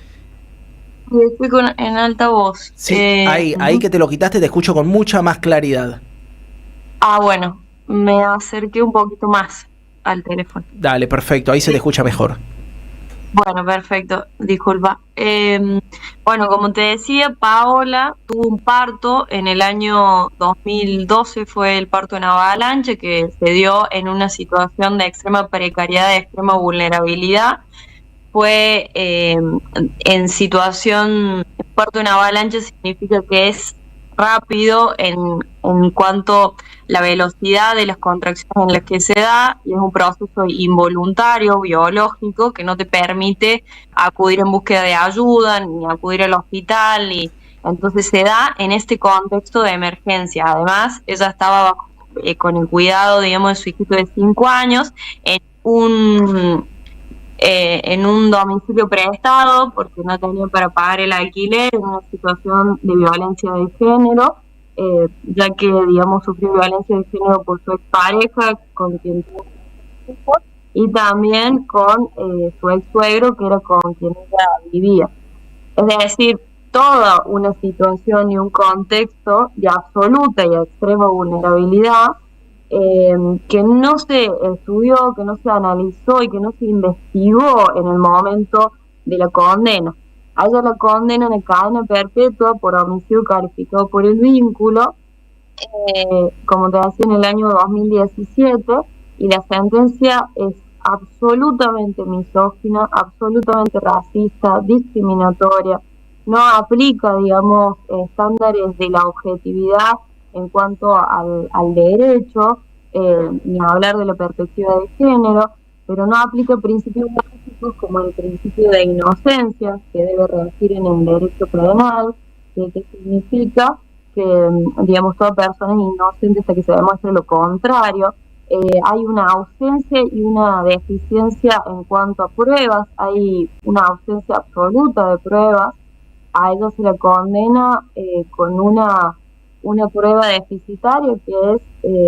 E: Sí, estoy en altavoz.
A: Sí, ahí que te lo quitaste te escucho con mucha más claridad.
E: Bueno. Me acerqué un poquito más al teléfono.
A: Dale, perfecto, ahí se te escucha mejor.
E: Bueno, perfecto, disculpa. Bueno, como te decía, Paola tuvo un parto en el año 2012, fue el parto en avalancha, que se dio en una situación de extrema precariedad, de extrema vulnerabilidad. Fue en situación, parto en avalancha significa que es rápido en cuanto la velocidad de las contracciones en las que se da, y es un proceso involuntario, biológico, que no te permite acudir en búsqueda de ayuda, ni acudir al hospital, y entonces se da en este contexto de emergencia. Además, ella estaba con el cuidado, digamos, de su hijito de 5 años, en un domicilio prestado, porque no tenía para pagar el alquiler, en una situación de violencia de género, ya que, digamos, sufrió violencia de género por su expareja, con quien tuvo hijos, y también con su ex suegro, que era con quien ella vivía. Es decir, toda una situación y un contexto de absoluta y extrema vulnerabilidad, que no se estudió, que no se analizó y que no se investigó en el momento de la condena. A ella la condenan a cadena perpetua por homicidio calificado por el vínculo, como te decía, en el año 2017, y la sentencia es absolutamente misógina, absolutamente racista, discriminatoria, no aplica, digamos, estándares de la objetividad en cuanto al derecho, ni hablar de la perspectiva de género, pero no aplica principios básicos como el principio de inocencia, que debe regir en el derecho penal, que significa que, digamos, toda persona es inocente hasta que se demuestre lo contrario. Hay una ausencia y una deficiencia en cuanto a pruebas, hay una ausencia absoluta de pruebas. A ello se la condena con una prueba deficitaria, que es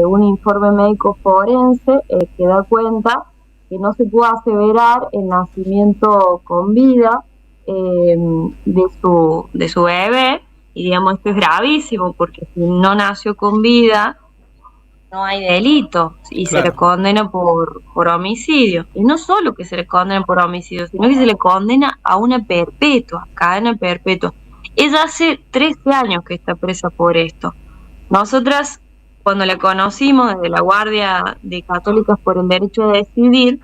E: un informe médico forense que da cuenta que no se puede aseverar el nacimiento con vida de su bebé, y digamos, esto es gravísimo, porque si no nació con vida no hay delito, y claro, se le condena por homicidio. Y no solo que se le condena por homicidio, sino que se le condena a una perpetua, cadena perpetua. Ella hace 13 años que está presa por esto. Nosotras, cuando la conocimos desde la Guardia de Católicas por el Derecho a Decidir,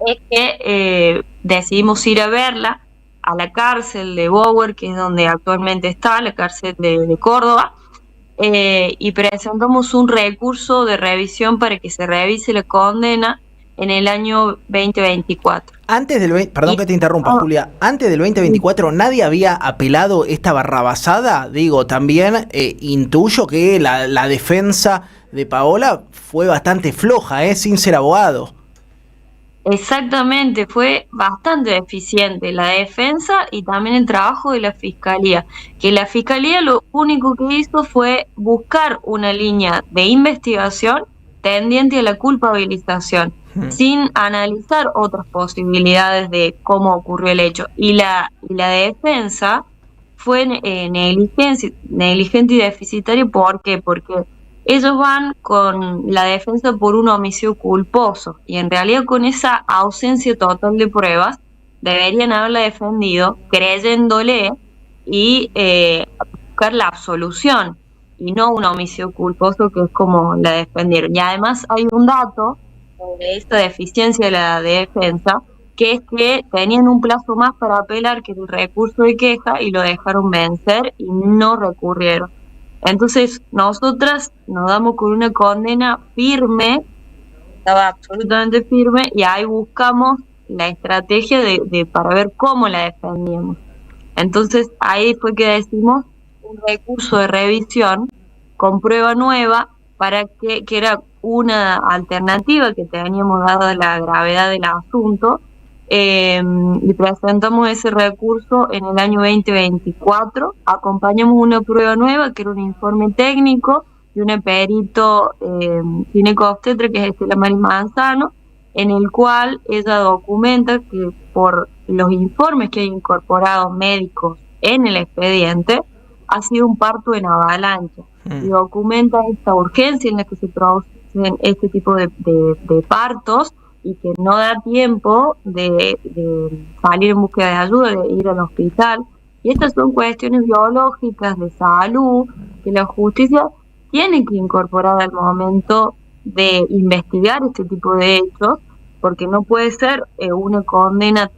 E: es que decidimos ir a verla a la cárcel de Bower, que es donde actualmente está, la cárcel de Córdoba, y presentamos un recurso de revisión para que se revise la condena en el año 2024.
A: Antes del perdón que te interrumpa, Julia, antes del 2024 nadie había apelado esta barrabasada. Digo, también intuyo que la defensa de Paola fue bastante floja, sin ser abogado.
E: Exactamente, fue bastante deficiente la defensa y también el trabajo de la Fiscalía, que la Fiscalía lo único que hizo fue buscar una línea de investigación tendiente a la culpabilización, sin analizar otras posibilidades de cómo ocurrió el hecho. Y la defensa fue negligente y deficitaria. ¿Por qué? Porque ellos van con la defensa por un homicidio culposo, y en realidad con esa ausencia total de pruebas deberían haberla defendido creyéndole y buscar la absolución, y no un homicidio culposo, que es como la defendieron. Y además hay un dato de esta deficiencia de la defensa, que es que tenían un plazo más para apelar que el recurso de queja y lo dejaron vencer y no recurrieron. Entonces nosotras nos damos con una condena firme, estaba absolutamente firme, y ahí buscamos la estrategia para ver cómo la defendíamos. Entonces ahí fue que decimos un recurso de revisión con prueba nueva, para que era una alternativa que teníamos dada la gravedad del asunto, y presentamos ese recurso en el año 2024. Acompañamos una prueba nueva, que era un informe técnico de un perito ginecobstetra, que es Estela Maris Manzano, en el cual ella documenta que por los informes que hay incorporados médicos en el expediente, ha sido un parto en avalancha, y documenta esta urgencia en la que se producen este tipo de partos, y que no da tiempo de salir en búsqueda de ayuda, de ir al hospital. Y estas son cuestiones biológicas de salud que la justicia tiene que incorporar al momento de investigar este tipo de hechos, porque no puede ser una condena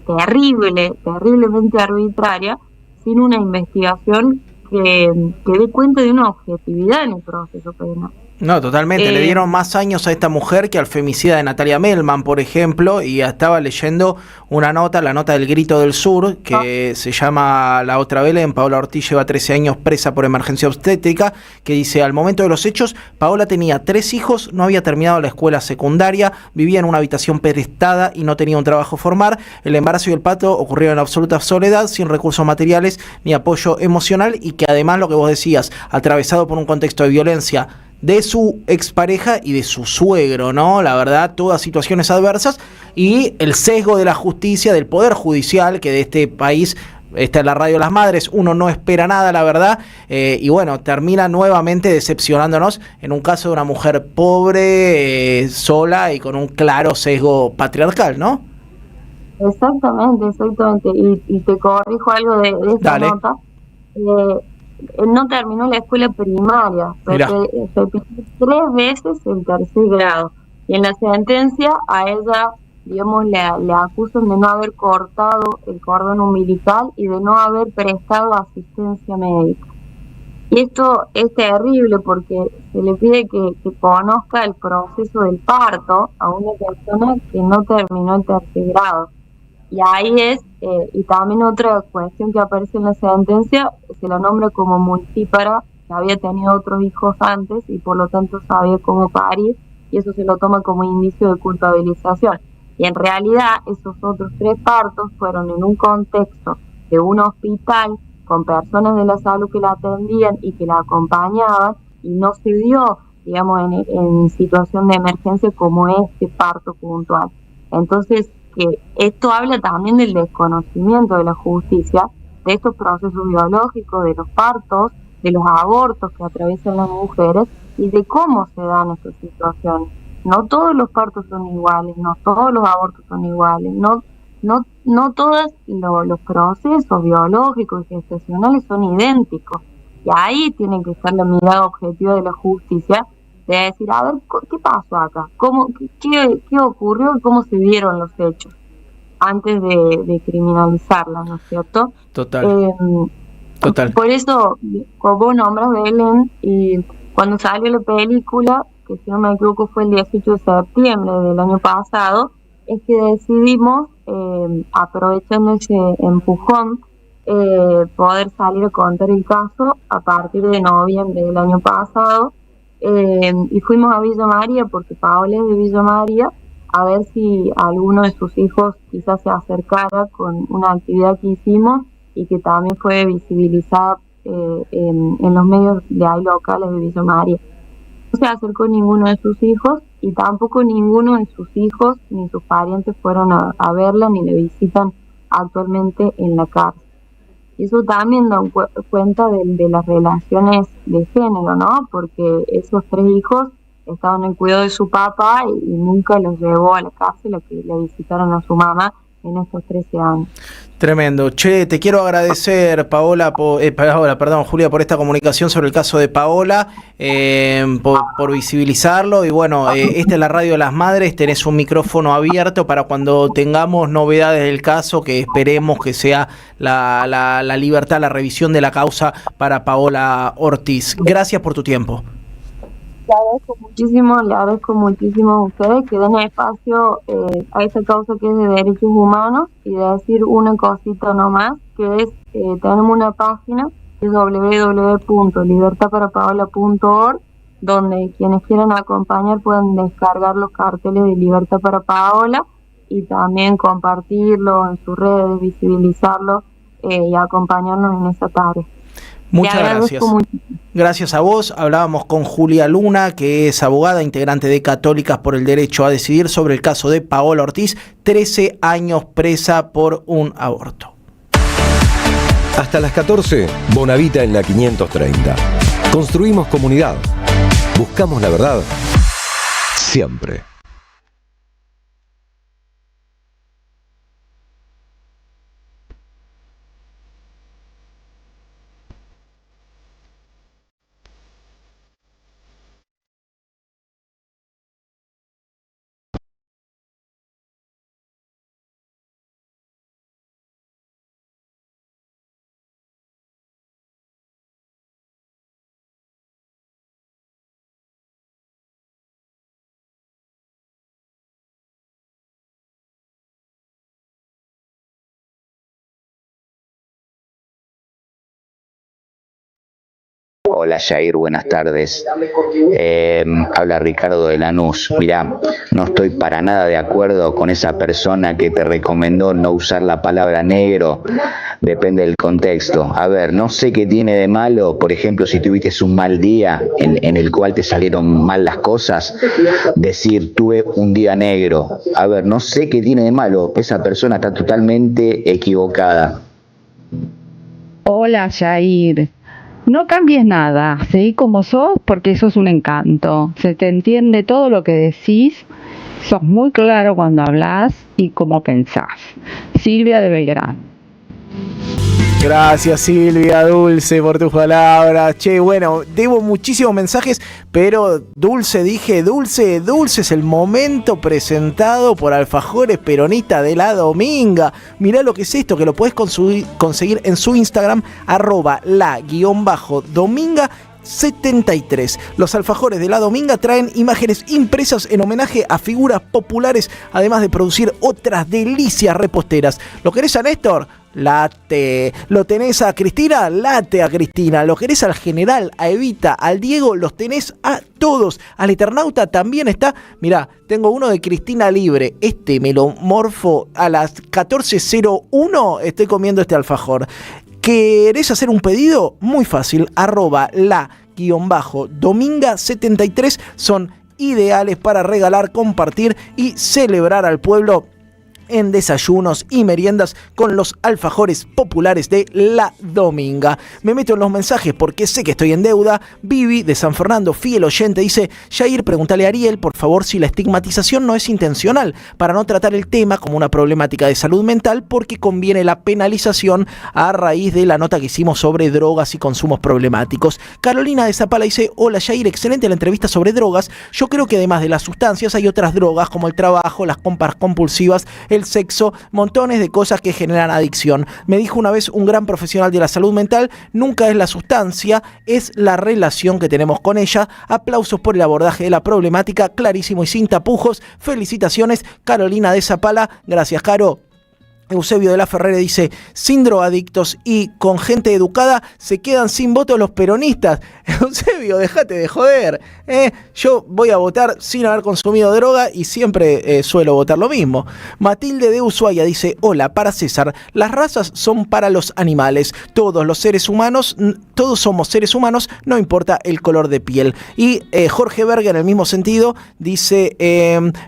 E: terriblemente arbitraria, sin una investigación que dé cuenta de una objetividad en el proceso penal.
A: No, totalmente. Le dieron más años a esta mujer que al femicida de Natalia Melman, por ejemplo, y estaba leyendo una nota, la nota del Grito del Sur, que se llama La Otra Belén. Paola Ortiz lleva 13 años presa por emergencia obstétrica, que dice: al momento de los hechos, Paola tenía 3 hijos, no había terminado la escuela secundaria, vivía en una habitación prestada y no tenía un trabajo formal. El embarazo y el parto ocurrieron en absoluta soledad, sin recursos materiales ni apoyo emocional, y que además, lo que vos decías, atravesado por un contexto de violencia de su expareja y de su suegro, ¿no? La verdad, todas situaciones adversas, y el sesgo de la justicia, del poder judicial, que de este país, está en la radio Las Madres, uno no espera nada, la verdad, y bueno, termina nuevamente decepcionándonos en un caso de una mujer pobre, sola y con un claro sesgo patriarcal, ¿no?
E: Exactamente. Y te corrijo algo de esa nota. No terminó la escuela primaria, repitió 3 veces el tercer grado, y en la sentencia a ella, digamos, le acusan de no haber cortado el cordón umbilical y de no haber prestado asistencia médica. Y esto es terrible, porque se le pide que conozca el proceso del parto a una persona que no terminó el tercer grado. Y ahí es, y también otra cuestión que aparece en la sentencia, se la nombra como multípara, que había tenido otros hijos antes y por lo tanto sabía cómo parir, y eso se lo toma como indicio de culpabilización. Y en realidad esos otros 3 partos fueron en un contexto de un hospital, con personas de la salud que la atendían y que la acompañaban, y no se dio, digamos, en situación de emergencia como este parto puntual. Entonces, que esto habla también del desconocimiento de la justicia, de estos procesos biológicos, de los partos, de los abortos que atraviesan las mujeres y de cómo se dan estas situaciones. No todos los partos son iguales, no todos los abortos son iguales, no todos los procesos biológicos y gestacionales son idénticos. Y ahí tiene que estar la mirada objetiva de la justicia, de decir, a ver, ¿qué pasó acá? ¿Qué ocurrió y cómo se dieron los hechos antes de criminalizarla, ¿no es cierto?
A: Total.
E: Por eso, como vos nombras, Belén, y cuando salió la película, que si no me equivoco fue el 18 de septiembre del año pasado, es que decidimos, aprovechando ese empujón, poder salir a contar el caso a partir de noviembre del año pasado, y fuimos a Villa María, porque Paola es de Villa María, a ver si alguno de sus hijos quizás se acercara con una actividad que hicimos y que también fue visibilizada en los medios de ahí locales de Villa María. No se acercó ninguno de sus hijos y tampoco ninguno de sus hijos ni sus parientes fueron a verla ni le visitan actualmente en la cárcel. Y eso también da cuenta de las relaciones de género, ¿no? Porque esos 3 hijos estaban en cuidado de su papá y nunca los llevó a la cárcel a que le visitaran a su mamá en estos 13 años.
A: Tremendo. Che, te quiero agradecer, Julia, por esta comunicación sobre el caso de Paola, por visibilizarlo. Y bueno, esta es la Radio de las Madres, tenés un micrófono abierto para cuando tengamos novedades del caso, que esperemos que sea la libertad, la revisión de la causa para Paola Ortiz. Gracias por tu tiempo.
E: Le agradezco muchísimo a ustedes que den espacio a esta causa que es de derechos humanos, y de decir una cosita nomás, que es, tenemos una página que es www.libertadparapaola.org, donde quienes quieran acompañar pueden descargar los carteles de Libertad para Paola y también compartirlo en sus redes, visibilizarlo y acompañarnos en esa tarea.
A: Muchas gracias. Gracias a vos. Hablábamos con Julia Luna, que es abogada, integrante de Católicas por el Derecho a Decidir, sobre el caso de Paola Ortiz, 13 años presa por un aborto.
D: Hasta las 14, Bonavita en la 530. Construimos comunidad. Buscamos la verdad. Siempre.
C: Hola Jair, buenas tardes. Habla Ricardo de Lanús. Mirá, no estoy para nada de acuerdo con esa persona que te recomendó no usar la palabra negro. Depende del contexto. A ver, no sé qué tiene de malo, por ejemplo, si tuviste un mal día en el cual te salieron mal las cosas, decir tuve un día negro. A ver, no sé qué tiene de malo. Esa persona está totalmente equivocada.
J: Hola Jair. No cambies nada, seguí como sos porque sos un encanto. Se te entiende todo lo que decís, sos muy claro cuando hablas y cómo pensás. Silvia de Belgrano.
A: Gracias Silvia, Dulce, por tus palabras. Che, bueno, debo muchísimos mensajes, pero Dulce es el momento presentado por Alfajores Peronista de la Dominga. Mirá lo que es esto, que lo podés conseguir en su Instagram, @la_dominga73. Los alfajores de la Dominga traen imágenes impresas en homenaje a figuras populares, además de producir otras delicias reposteras. ¿Lo querés a Néstor? Late. ¿Lo tenés a Cristina? Late a Cristina. ¿Lo querés al General, a Evita, al Diego? Los tenés a todos. Al Eternauta también está. Mirá, tengo uno de Cristina Libre. Este me lo morfo a las 14:01. Estoy comiendo este alfajor. ¿Querés hacer un pedido? Muy fácil. @la_dominga73 son ideales para regalar, compartir y celebrar al pueblo en desayunos y meriendas con los alfajores populares de La Dominga. Me meto en los mensajes porque sé que estoy en deuda. Vivi de San Fernando, fiel oyente, dice: Jair, pregúntale a Ariel, por favor, si la estigmatización no es intencional, para no tratar el tema como una problemática de salud mental, porque conviene la penalización a raíz de la nota que hicimos sobre drogas y consumos problemáticos. Carolina de Zapala dice: hola Jair, excelente la entrevista sobre drogas. Yo creo que además de las sustancias hay otras drogas como el trabajo, las compras compulsivas, el sexo, montones de cosas que generan adicción. Me dijo una vez un gran profesional de la salud mental: nunca es la sustancia, es la relación que tenemos con ella. Aplausos por el abordaje de la problemática, clarísimo y sin tapujos. Felicitaciones, Carolina de Zapala. Gracias, Caro. Eusebio de la Ferrere dice: sin drogadictos y con gente educada se quedan sin votos los peronistas. Eusebio, déjate de joder. Yo voy a votar sin haber consumido droga y siempre suelo votar lo mismo. Matilde de Ushuaia dice: hola, para César, las razas son para los animales. Todos los seres humanos, todos somos seres humanos, no importa el color de piel. Y Jorge Berger, en el mismo sentido, dice: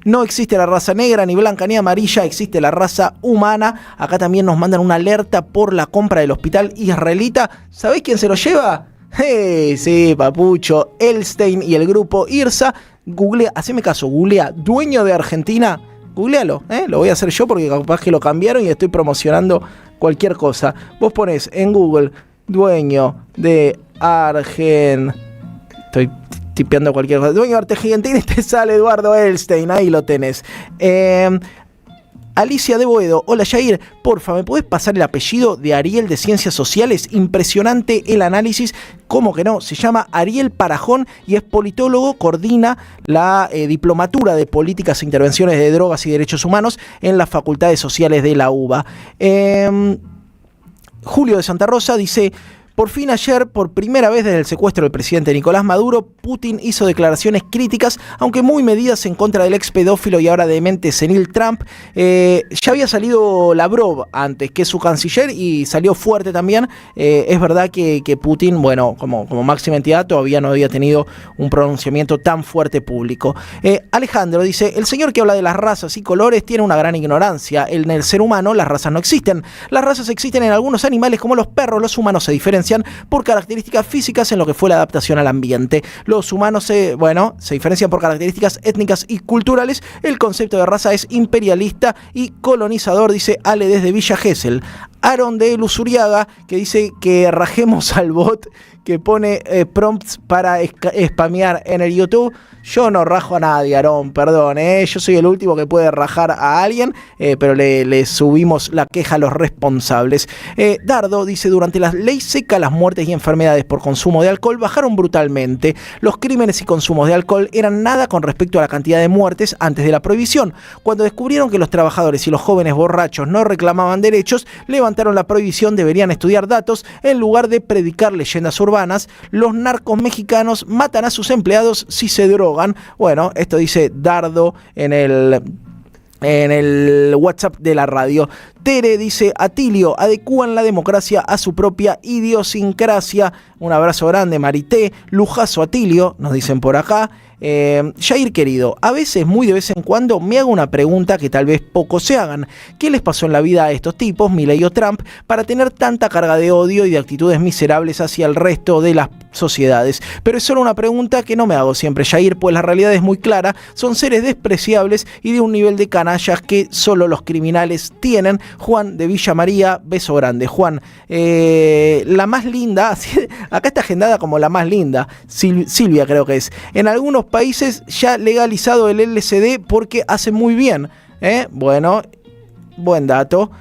A: no existe la raza negra, ni blanca, ni amarilla, existe la raza humana. Acá también nos mandan una alerta por la compra del hospital israelita. ¿Sabés quién se lo lleva? Sí, papucho, Elstein y el grupo IRSA. Googlea, haceme caso, googlea dueño de Argentina. Googlealo, lo voy a hacer yo porque capaz que lo cambiaron y estoy promocionando cualquier cosa. Vos ponés en Google dueño de Argentina. Estoy tipeando cualquier cosa. Dueño de Argentina y te sale Eduardo Elstein. Ahí lo tenés. Alicia de Boedo: hola Jair, porfa, ¿me podés pasar el apellido de Ariel de Ciencias Sociales? Impresionante el análisis. ¿Cómo que no? Se llama Ariel Parajón y es politólogo, coordina la diplomatura de Políticas e Intervenciones de Drogas y Derechos Humanos en las Facultades Sociales de la UBA. Julio de Santa Rosa dice: por fin ayer, por primera vez desde el secuestro del presidente Nicolás Maduro, Putin hizo declaraciones críticas, aunque muy medidas, en contra del ex pedófilo y ahora demente senil Trump. Ya había salido Lavrov antes, que es su canciller, y salió fuerte también. Es verdad que Putin, bueno, como máxima entidad, todavía no había tenido un pronunciamiento tan fuerte público. Alejandro dice: el señor que habla de las razas y colores tiene una gran ignorancia. En el ser humano las razas no existen. Las razas existen en algunos animales como los perros. Los humanos se diferencian por características físicas en lo que fue la adaptación al ambiente. Los humanos se diferencian por características étnicas y culturales. El concepto de raza es imperialista y colonizador, dice Ale desde Villa Gesell. Aaron de Luzuriaga, que dice que rajemos al bot que pone prompts para spamear en el YouTube. Yo no rajo a nadie, Aarón, perdón, yo soy el último que puede rajar a alguien, pero le subimos la queja a los responsables. Dardo dice: durante la ley seca, las muertes y enfermedades por consumo de alcohol bajaron brutalmente. Los crímenes y consumos de alcohol eran nada con respecto a la cantidad de muertes antes de la prohibición. Cuando descubrieron que los trabajadores y los jóvenes borrachos no reclamaban derechos, levantaron la prohibición. Deberían estudiar datos en lugar de predicar leyendas urbanas. Los narcos mexicanos matan a sus empleados si se drogan. Bueno, esto dice Dardo en el WhatsApp de la radio. Tere dice: Atilio, adecúan la democracia a su propia idiosincrasia. Un abrazo grande, Marité. Lujazo, Atilio, nos dicen por acá. Jair querido, a veces, muy de vez en cuando, me hago una pregunta que tal vez pocos se hagan. ¿Qué les pasó en la vida a estos tipos, Milei o Trump, para tener tanta carga de odio y de actitudes miserables hacia el resto de las sociedades? Pero es solo una pregunta que no me hago siempre, Jair, pues la realidad es muy clara. Son seres despreciables y de un nivel de canallas que solo los criminales tienen. Juan de Villa María, beso grande. Juan, la más linda, acá está agendada como la más linda, Silvia creo que es. En algunos países ya legalizado el LSD porque hace muy bien. Bueno, buen dato.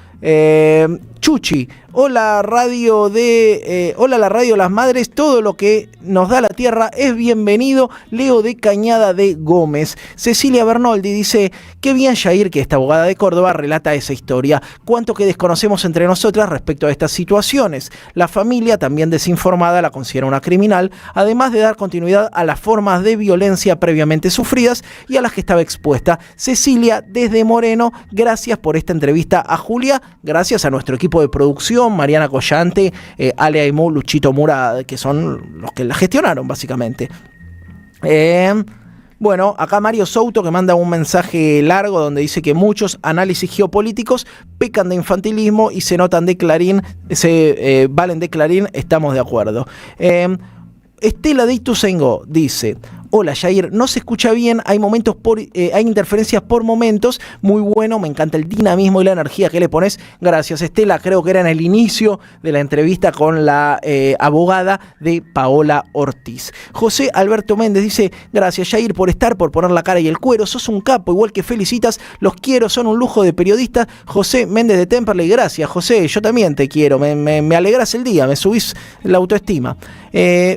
A: Chuchi, hola radio hola la radio Las Madres, todo lo que nos da la tierra es bienvenido. Leo de Cañada de Gómez. Cecilia Bernoldi dice: qué bien Jair que esta abogada de Córdoba relata esa historia, cuánto que desconocemos entre nosotras respecto a estas situaciones. La familia, también desinformada, la considera una criminal, además de dar continuidad a las formas de violencia previamente sufridas y a las que estaba expuesta. Cecilia desde Moreno, gracias por esta entrevista a Julia, gracias a nuestro equipo de producción, Mariana Collante, Ale Aimú, Luchito Mura, que son los que la gestionaron básicamente. Bueno, acá Mario Souto que manda un mensaje largo donde dice que muchos análisis geopolíticos pecan de infantilismo y se notan de Clarín, valen de Clarín, estamos de acuerdo. Estela de Ituzaingó dice: hola Jair, no se escucha bien, hay interferencias por momentos, muy bueno, me encanta el dinamismo y la energía que le pones. Gracias Estela, creo que era en el inicio de la entrevista con la abogada de Paola Ortiz. José Alberto Méndez dice: gracias Jair por poner la cara y el cuero, sos un capo, igual que Felicitas, los quiero, son un lujo de periodistas. José Méndez de Temperley, gracias José, yo también te quiero, me alegras el día, me subís la autoestima.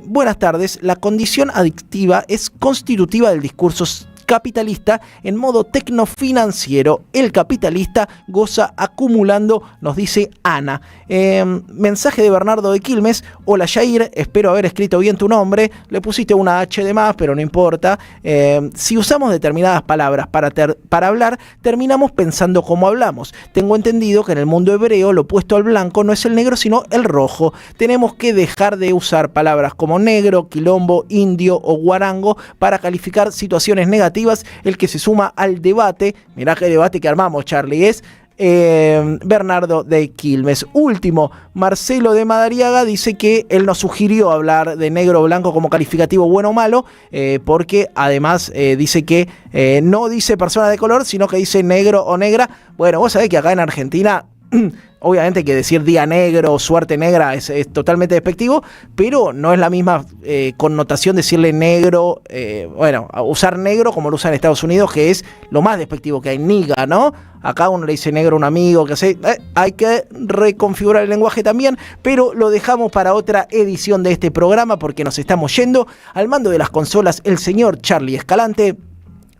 A: Buenas tardes, la condición adictiva es constitutiva del discurso capitalista en modo tecnofinanciero. El capitalista goza acumulando, nos dice Ana. Mensaje de Bernardo de Quilmes: hola Jair, espero haber escrito bien tu nombre. Le pusiste una H de más, pero no importa. Si usamos determinadas palabras para hablar, terminamos pensando como hablamos. Tengo entendido que en el mundo hebreo lo opuesto al blanco no es el negro, sino el rojo. Tenemos que dejar de usar palabras como negro, quilombo, indio o guarango para calificar situaciones negativas. El que se suma al debate, mirá qué debate que armamos, Charlie, es Bernardo de Quilmes. Último, Marcelo de Madariaga dice que él nos sugirió hablar de negro o blanco como calificativo bueno o malo, porque además dice que no dice persona de color, sino que dice negro o negra. Bueno, vos sabés que acá en Argentina obviamente que decir día negro o suerte negra es totalmente despectivo, pero no es la misma connotación decirle negro, usar negro como lo usan en Estados Unidos, que es lo más despectivo que hay, niga, ¿no? Acá uno le dice negro a un amigo, que hay que reconfigurar el lenguaje también, pero lo dejamos para otra edición de este programa porque nos estamos yendo. Al mando de las consolas, el señor Charlie Escalante.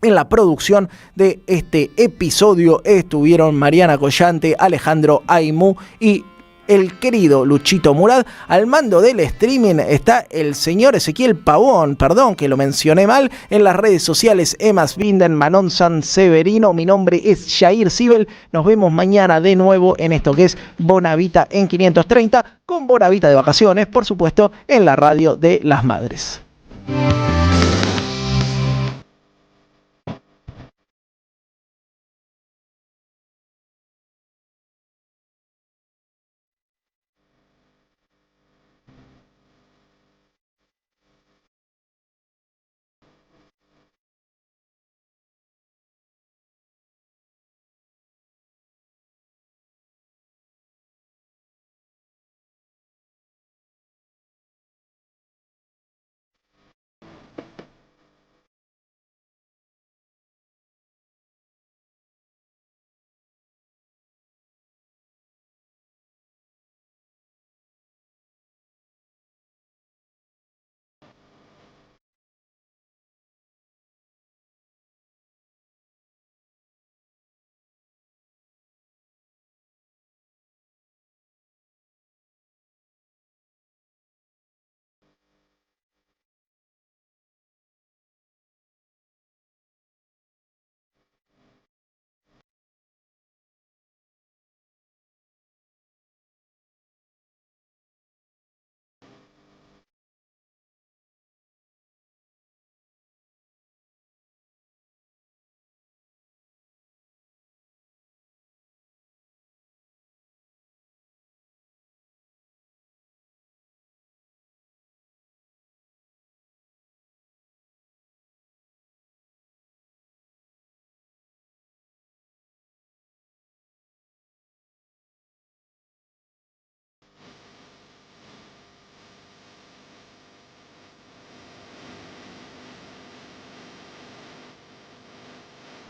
A: En la producción de este episodio estuvieron Mariana Collante, Alejandro Aimú y el querido Luchito Murad. Al mando del streaming está el señor Ezequiel Pavón, perdón que lo mencioné mal. En las redes sociales, Emas Binden, Manon San Severino. Mi nombre es Jair Sibel. Nos vemos mañana de nuevo en esto que es Bonavita en 530, con Bonavita de vacaciones, por supuesto, en la radio de las madres.